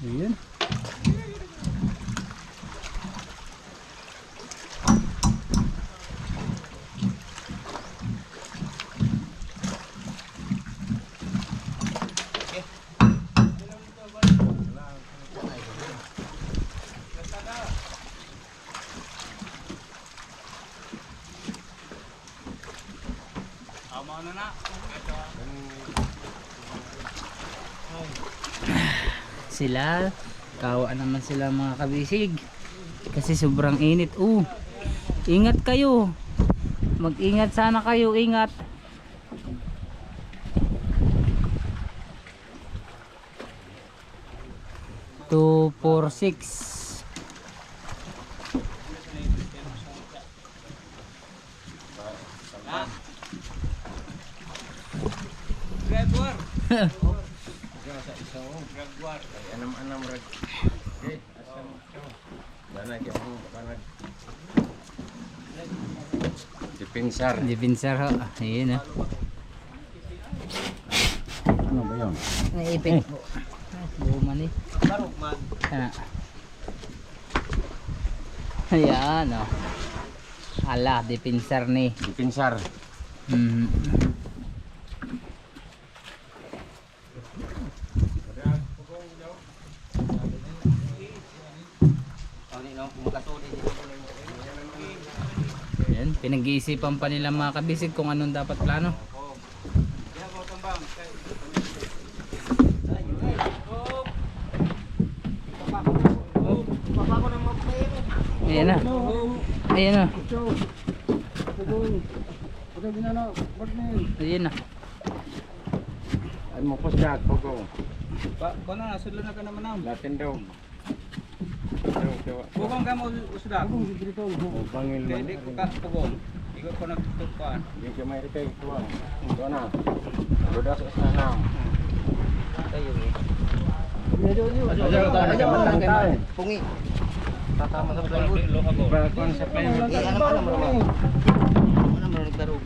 Ayun. Sila kawa naman sila mga kabisig kasi sobrang init. Ingat kayo, mag ingat sana kayo, ingat. Two, 4, 6. Dipinsar. Dipinsar ho. Ayun, Ano ba yun? naipit po. Buman eh. Barok mag. Ano? Ayan o. Ala, dipinsar ni. Dipinsar. Mhm. Ayan, pinag-iisipan pa nila mga kabisig kung anong dapat plano. Ayan na. Ayan na. Ayan na. Ay mo ko siya, Pogo. Kono na sudlo na ka naman nam. Latin daw. Bukong ka mo usda. Bangil man. Hindi ko ka pugong. Igo ko nagtutupan. Hindi ka may rikay. Ito na. Rodas sa na. Pungi. Tatama sa plywood. Balkon sa plywood. Ano mo naman? Ano mo nagdarog?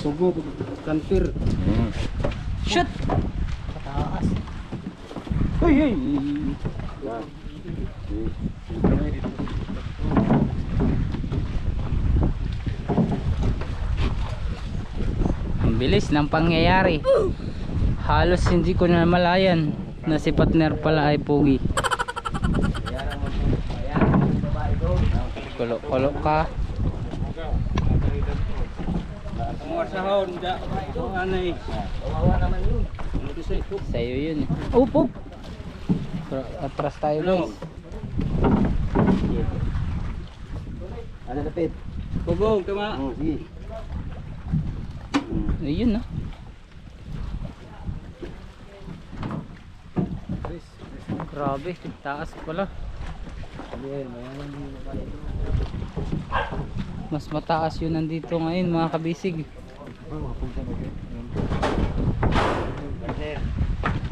Tugo, kantir. Shoot! Taas. Hoy, hoy. Ang bilis ng pangyayari. Halos hindi ko na malayan na si partner pala ay pugi. Kulo-kulo ka. Mga sahon da anay. Kawawa naman yun. Sa'yo yun eh. Up, up! Atras tayo guys. Ano na pit? Pugong tama. Sige. Ayun na. Grabe, taas pala. Mas mataas yun nandito ngayon mga kabisig.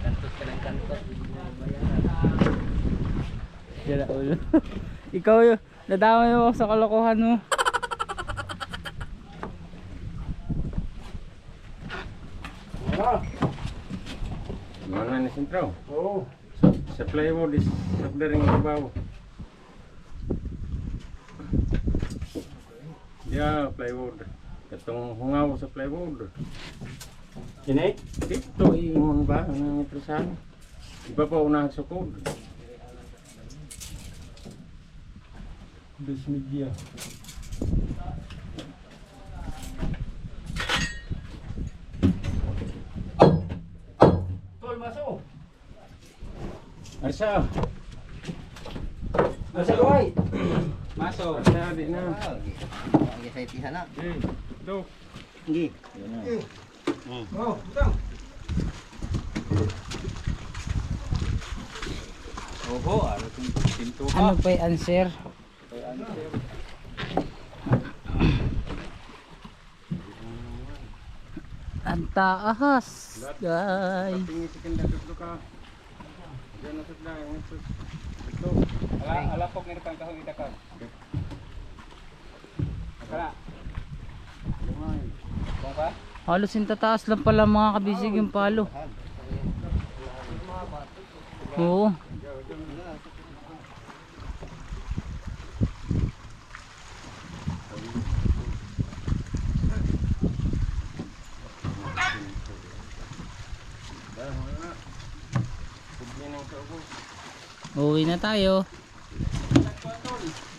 Kantot ka ng kantot. Sira ulo. Ikaw yun. Nadamay mo sa kalokohan mo. Mana ni sentro? Oh. Sa plywood is soldering babaw. Ya, plywood. Katong hungaw sa plywood. Ini? Ito yung ba? Ang itrasan. Iba pa unang sukod. Bis media. Tol maso. Asa? Asa doy? Maso. Asa di na. Lagi sa itihan na. Do. Hindi. Oh, butang. Oho, ano itong pinto ka? Ano pa yung answer? Ang taas, guys. Tingin sa kinda dito ka. Diyan na sa lang. Ito. Alapok nito kang kahong idakag. Akala. Kung ka? Halos yung tataas lang pala mga kabisig yung palo. Oo. Uwi na tayo.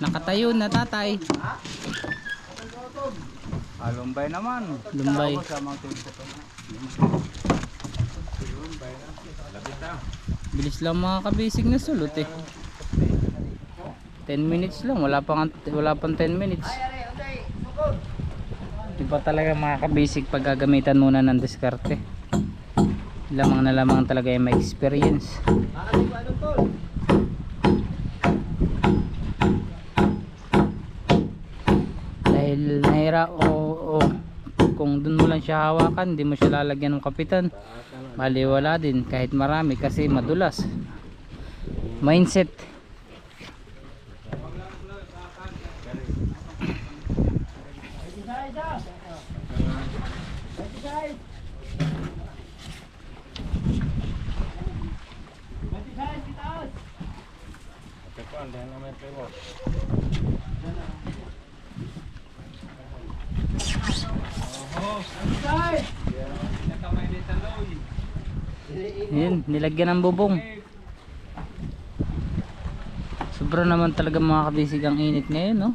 Nakatayo na tatay. Alumbay naman. Lumbay. Sa mountain ko. Bilis lang mga kabisig na sulot eh. 10 minutes lang, wala pang 10 minutes. Iba talaga mga kabisig pag gagamitan muna ng diskarte. Lamang na lamang talaga yung may experience. Dahil nahira o kung dun mo lang siya hawakan, hindi mo siya lalagyan ng kapitan, baliwala din kahit marami kasi madulas. Mindset. Yan, nilagyan ng bubong. Sobra naman talaga mga kabisig ang init ngayon, no?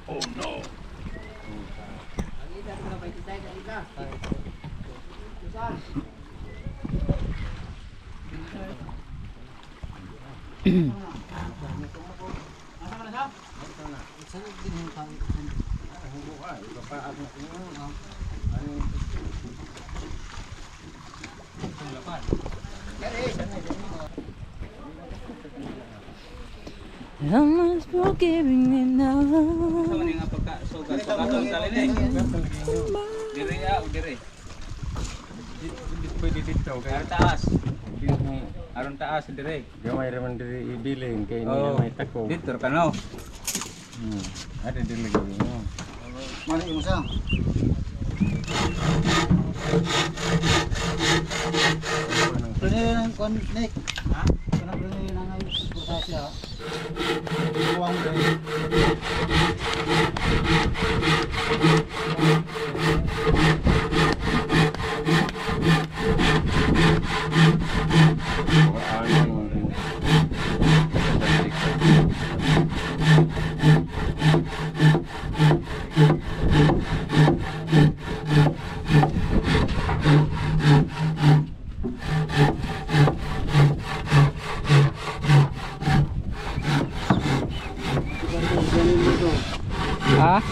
I'm just forgiving me now. Sama ni nga pagka-sugat. Pagkatong talin eh. Dire ya, dire. Pwede dito kaya Aron taas. Aron taas, dire. gamay raman diri ibilin kay Oh, may tako. dito ka no. Ada dili lagi mo. Mali mo sa. Pwede ng connect. Ha? Pwede ng ayos. Butasya. Buwang mo dahil. Ha?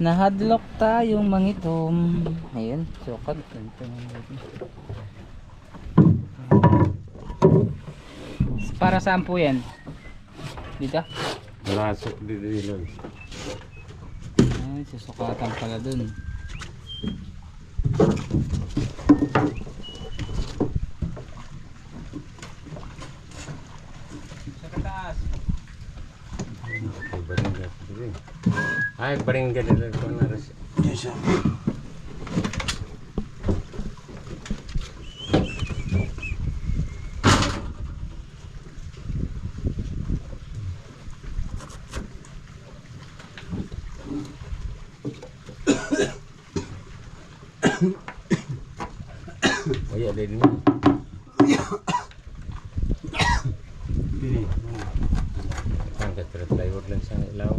Nahadlock tayong mangitom. Ayun, sukat. Para saan po yan? Dito? Malasok dito ilog. Ay, susukatan pala dun. Sa kataas. Ay, baringga dito ko na rin. Yes, sir. Oh iya, ada ini. Ini. Angkat berat plywood lang sa ilaw.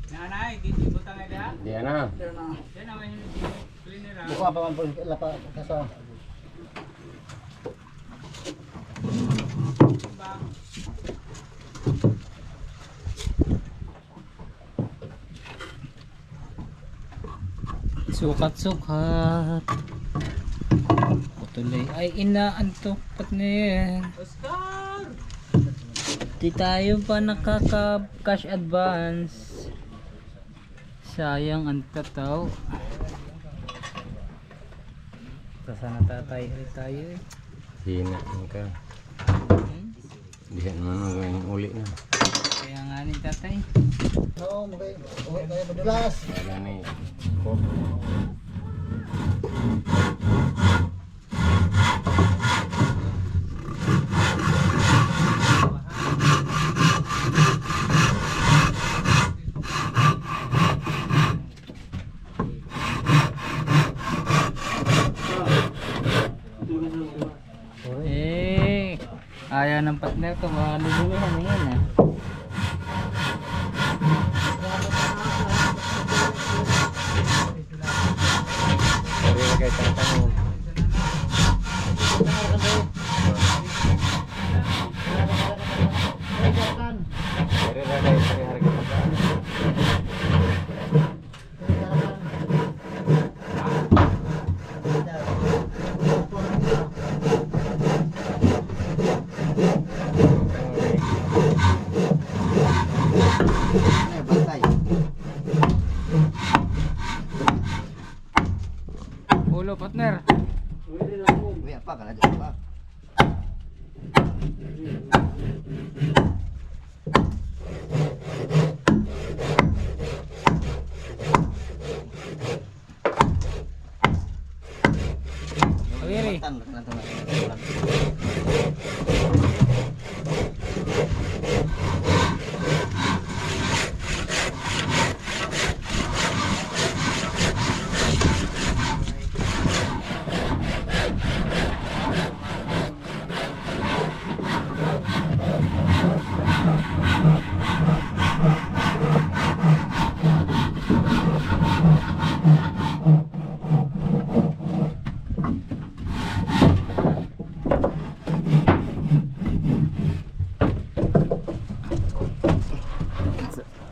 Nanay, dito butang na dia. Di ana. Yan naman yung cleaner. Buka pa man po lapa kasa. Sukat-sukat. Putulay. Ay, inaantok partner. Oscar! Di tayo pa nakaka-cash advance. Sayang ang tataw. Sana tatay ulit tayo eh. Hina ka. Diyan mo nang uli na. Kaya nga ni tatay. Oo, magay. Uwi kayo madulas. Wala ni. Ayaw ng partner ko, maluluhan na yan ah. Dari na kayo tanong. Dari na kayo harga pagkaan. Ulo partner. Tan, na to.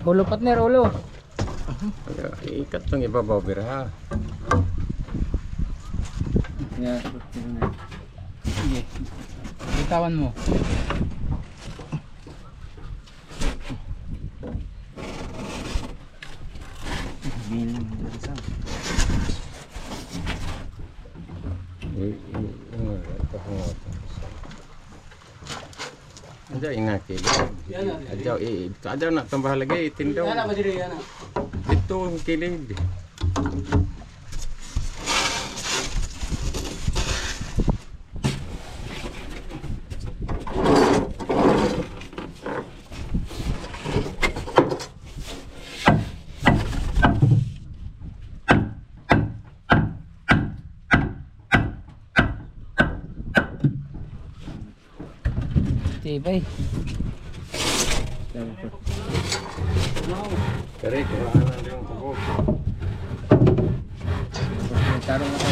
Ulo partner, ulo. Ikat ng ibabaw bira. Yeah. Sige. Bitawan mo. Aja ingat ke. Aja nak tambah lagi tindaw. Itu kini. Tibay. Kare kurang yung kubo. Tarong ako.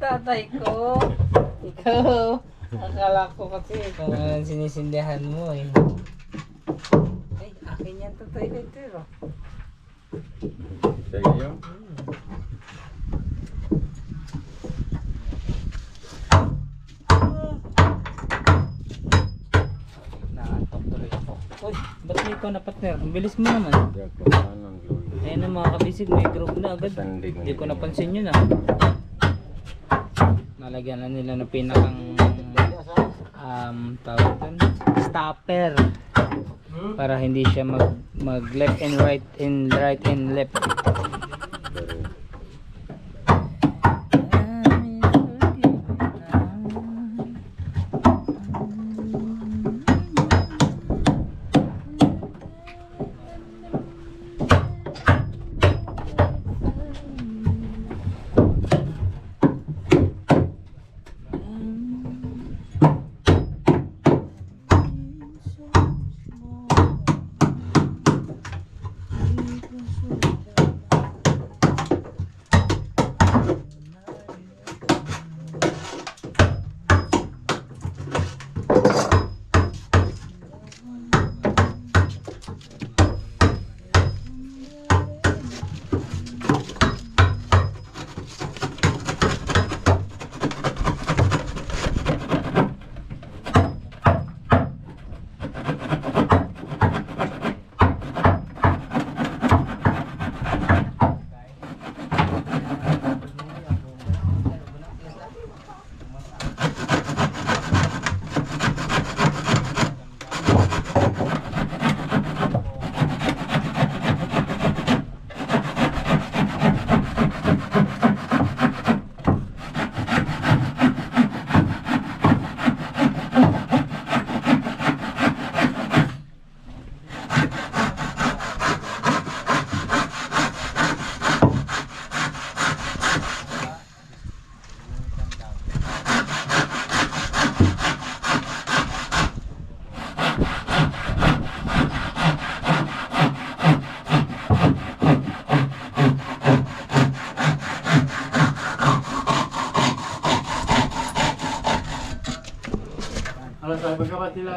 Tatay ko. Ikaw. Akala ko kasi kung anong sinisindihan mo eh. Ay, akin yan tatay ko ito. Sige. Nakaantok tuloy ako. Uy, ba't may ikaw na partner? Ang bilis mo naman. Ayun na mga kabisig, may group na agad. Hindi ko napansin yun ah. Nalagyan na nila ng pinakang tawag doon, stopper para hindi siya mag left and right and left.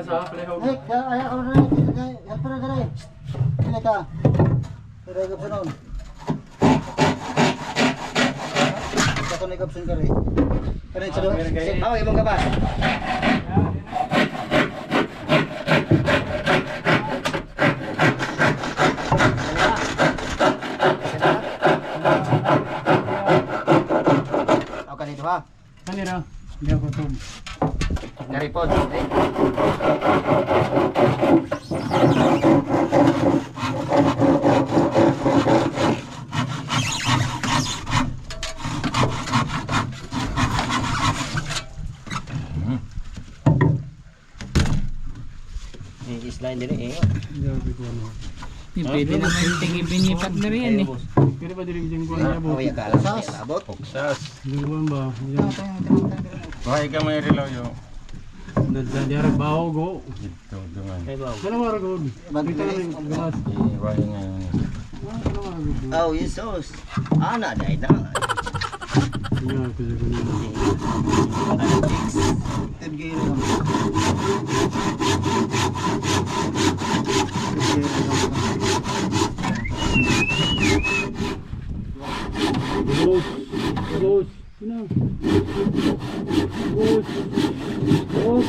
sa plehog. Nick, ayaw ka na rin. Help na rin. Pili ka. Pili ka sa noon. Ito na ikapsun ka rin. Kaya sa doon. Oh, ibang ka ba? Ako ka dito ha? Kanira, hindi ako ito. Naripod. Slide din eh. Pwede naman yung tingipin ni partner yan eh. Kaya ba dirigyan ko na Oh, ya ka. Abot. Sas. Hindi ko ba? Bahay ka may relaw yo. Nandiyan rin baho go. Ito, dungan. Ano mara go? Dito na rin galas. Bahay ngayon. Oh, Jesus. Ana dai na. Tingnan ko sa kanila. Tigil. Bos. Bos. Sino? Bos. Bos.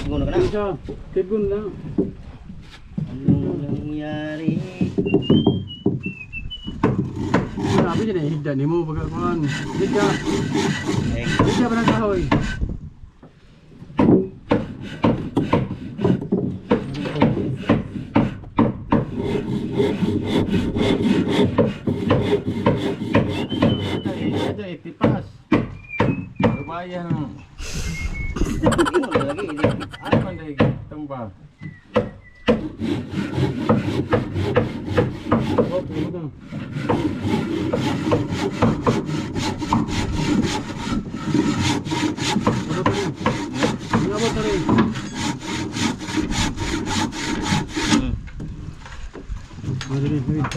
Gulo ka na. Isa. Tegun na. Ano nangyari? Sabi niya na higda ni mo pagkakuan. Higda. Eh, Higda ba ng kahoy? Ada itipas. Bayan. imo na lagi. Ano man dahil tumba? Okay, ito. Abot na rin. Madali, wait.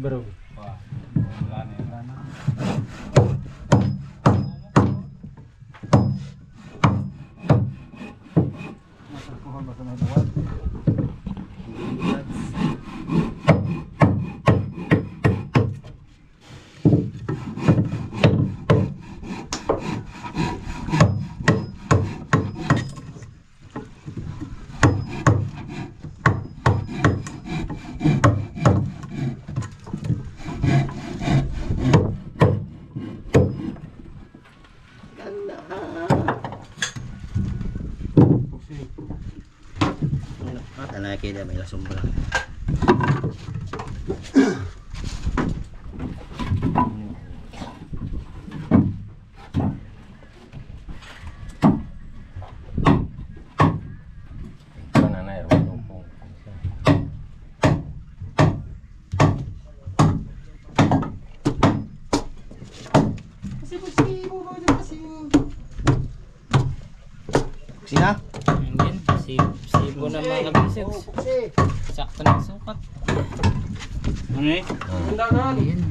Bro. Talaki dia may lasumba. Sina? Yan, sibo na mga kabisig. Sakto ng sukat. Ano eh? Ayan.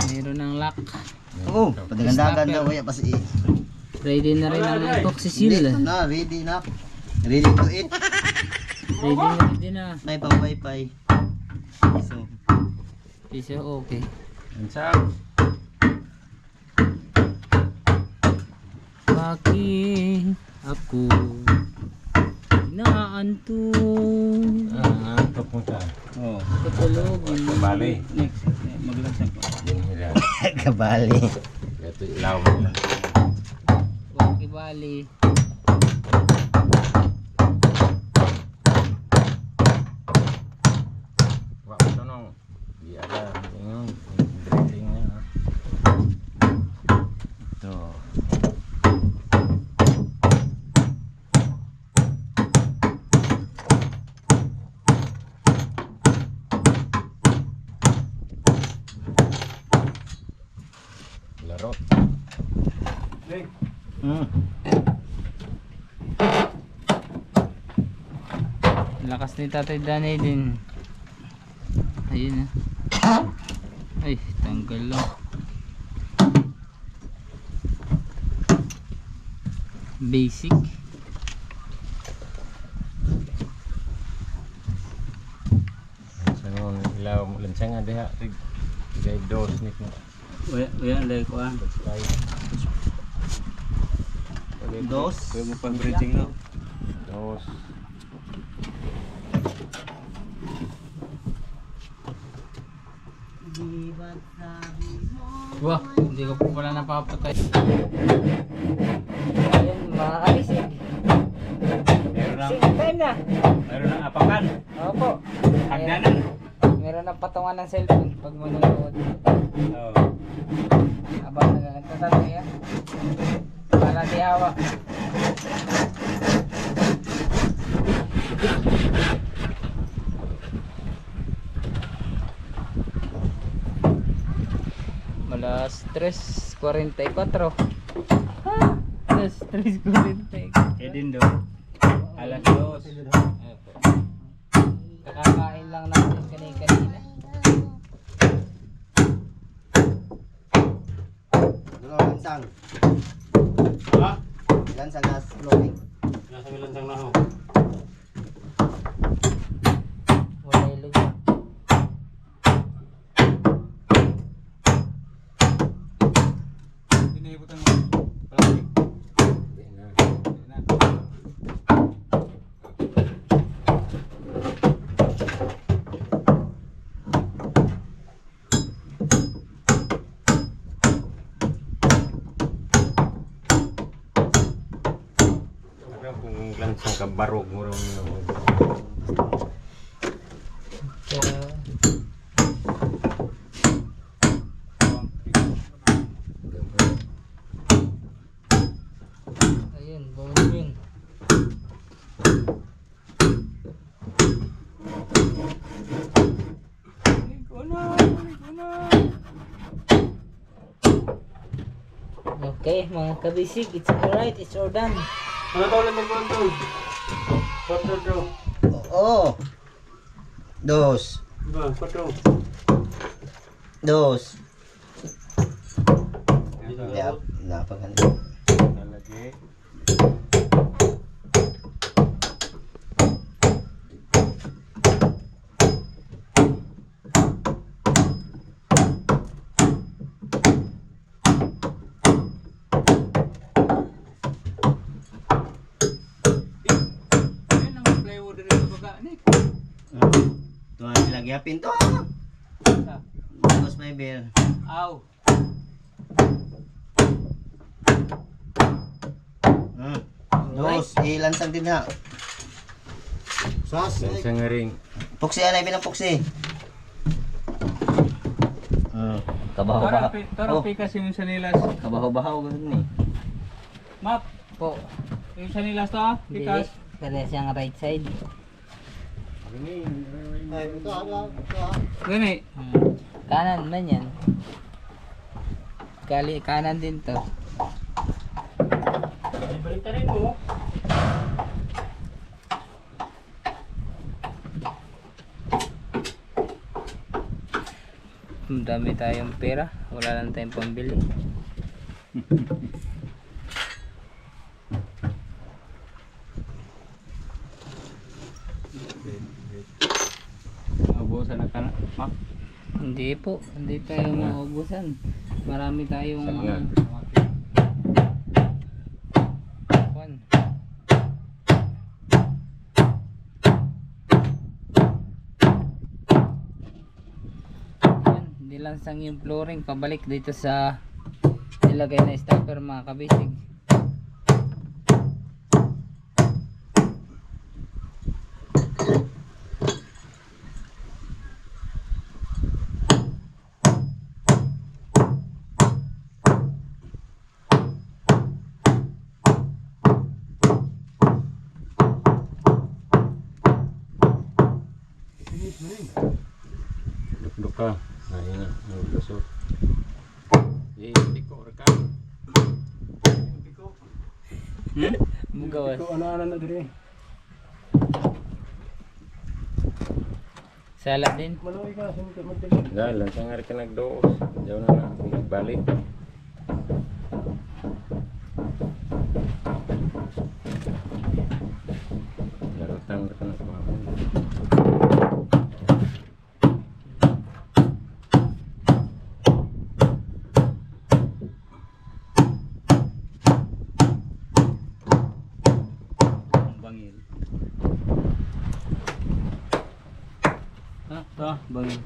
Meron ng lock. Oo, padagandagan daw kaya pasi. Ready na rin ang epoxy seal. Na, ready na. Ready to eat. Ready na. May pang wifi. So, Piso, okay. Insang. Bakit ako inaantok? Antok mo ka. oh, Katulogin. Bali. next. Maglasag ko. Yan. Kabali. Ito ilaw mo lang. Huwag ibali. Wak mo tanong. Di ada. Yung dressing niya. Ha? Ito. Lakas ni Tatay Danay din. Ayun ah. Ay, tanggal lang. Basic. Sangon ilaw mo lansangan diha. Gay dos ni ko. Uya, lay ko ah. Dos. Pwede mo pang bridging no? Dos. Wah, hindi ko po pala napapatay. Ayun, mga kabisig. Same time na. Meron ng apakan. Opo. Hagdanan. Meron ng patungan ng cellphone pag manonood. Oo. Abang nagkakanta yan. Para di hawa. Alas 3:44. Alas 3:44. Eh din do. Alas 2. Kakakain lang natin kanina. Lansang. Ha? Lansang nas flooring. Nasa lansang na ho. Wala yung lugar. Pinaikutan mo. Plastic. Kung lansang ka barog mo rin mo. Ayun, bawal yun. Okay, mga kabisig, it's alright, it's all done. Ano tawag lang mag-control? Control. Oo. Dos. Diba? Control. Dos. Yap, napaganda. Nalagi. Ayun ang plywood rin sa baga. Nick. Tuhan lagi pinto. Tapos may beer. Aw. Dos. Ilansang din ha. Sas. Lansang nga ring. Puksi anay bilang puksi. Kabaho-bahaw. Tara pikas yung sanilas. Kabaho-bahaw ganun eh. Map. Po, Yung sanilas to ah. hindi. Pikas. Kaya siyang right side. Gani. Kanan man yan. Kanan din to. Balik ka rin mo. Dami tayong pera. Wala lang tayong pambili. Naubusan na ka na. Map. Hindi po. Hindi tayo maubusan. Marami tayong Saan nga? kwan. Yan, nilansang yung flooring pabalik dito sa nilagay na stopper mga kabisig. Duka. Ayun na. Ang lusot. Hindi ko rekan. Mugawas. Ano na dire. Salad din. Maloy ka sa magtilig. Dalan sa nga ka nagdoos. Diyaw na balik. Larutang ka na kumapon. Ang bangil. Ito, bangil.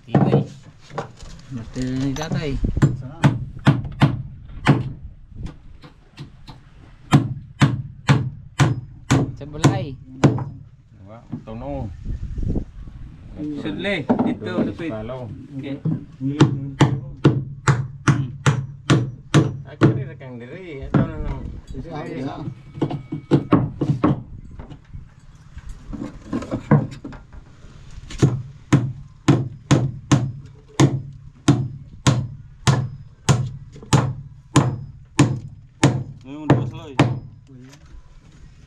Tibay. Matilo ni tatay. Sa bulay. Diba? Tuno. Sudley, dito, lupit. Palaw. Okay. Ako rin kang diri. Ito na nang.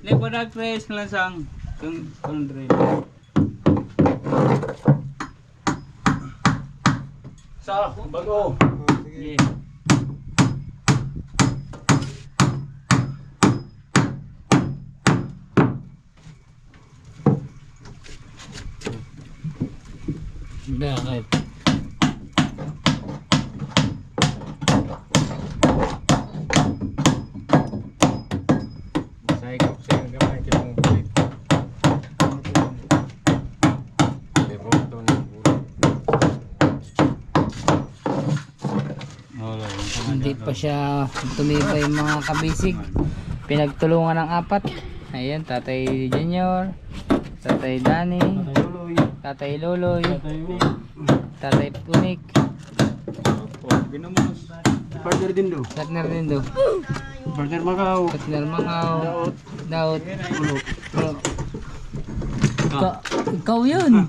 Ini pada tres langsang kung drill. Sa bago. Yeah. Bakit? Saya kau sing gamay kay mong bulit. Devoto ni bulit. Hindi pa siya tumibay mga kabisig. Pinagtulungan ng apat. Ayan, Tatay Junior, Tatay Danny, Luloy. Tatay Loloy, Tayo. Tatay Punik, Partner din do. Partner Nindo, Partner Macau. Partner Mangaw, Daot. Ikaw yun.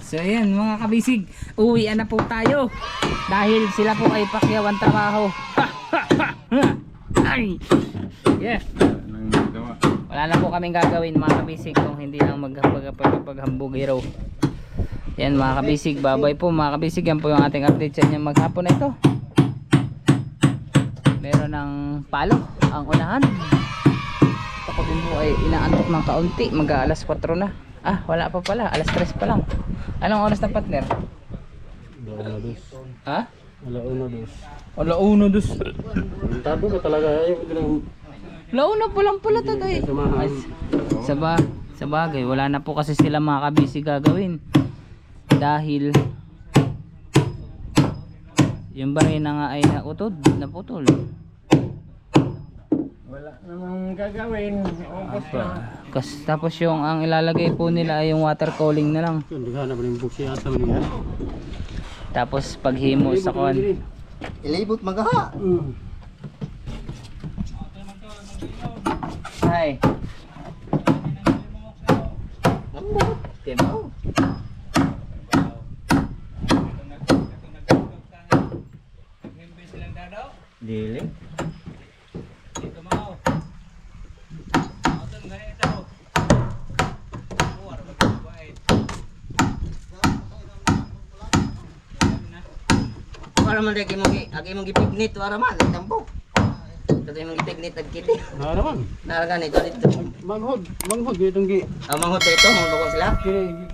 So ayan mga kabisig, uwian na po tayo dahil sila po ay pakyawang trabaho. Ay! Yeah. Nang gawa. Wala na po kaming gagawin mga kabisig kung hindi lang maghambugiro. Yan mga kabisig, babay po mga kabisig. Yan po yung ating update sa inyo maghapon na ito. Meron ng palo ang unahan. Ako din po ay inaantok ng kaunti. Mag-aalas 4 na. Ah, wala pa pala, alas 3 pa lang. Anong oras na partner? Ha? Alauna dos. Tado ka talaga. Launa pa lang pala tatay. Ay, sa bagay, wala na po kasi sila mga kabisi gagawin. Dahil yung barina nga ay naputol. Wala namang gagawin. Ubos na. Tapos yung ang ilalagay po nila ay yung water cooling na lang. Tapos paghimo sa kon. Ilibot magaha. Hi. Timo. Dili. Dito mo. Auton ganito daw. War magbuait. Para man agi mong gipignit wara man tampo. Dito mong gipignit agkiti. Naman. Naragan ito dito. Manghod itong gi. Amang hotel ito, mga sila. Kini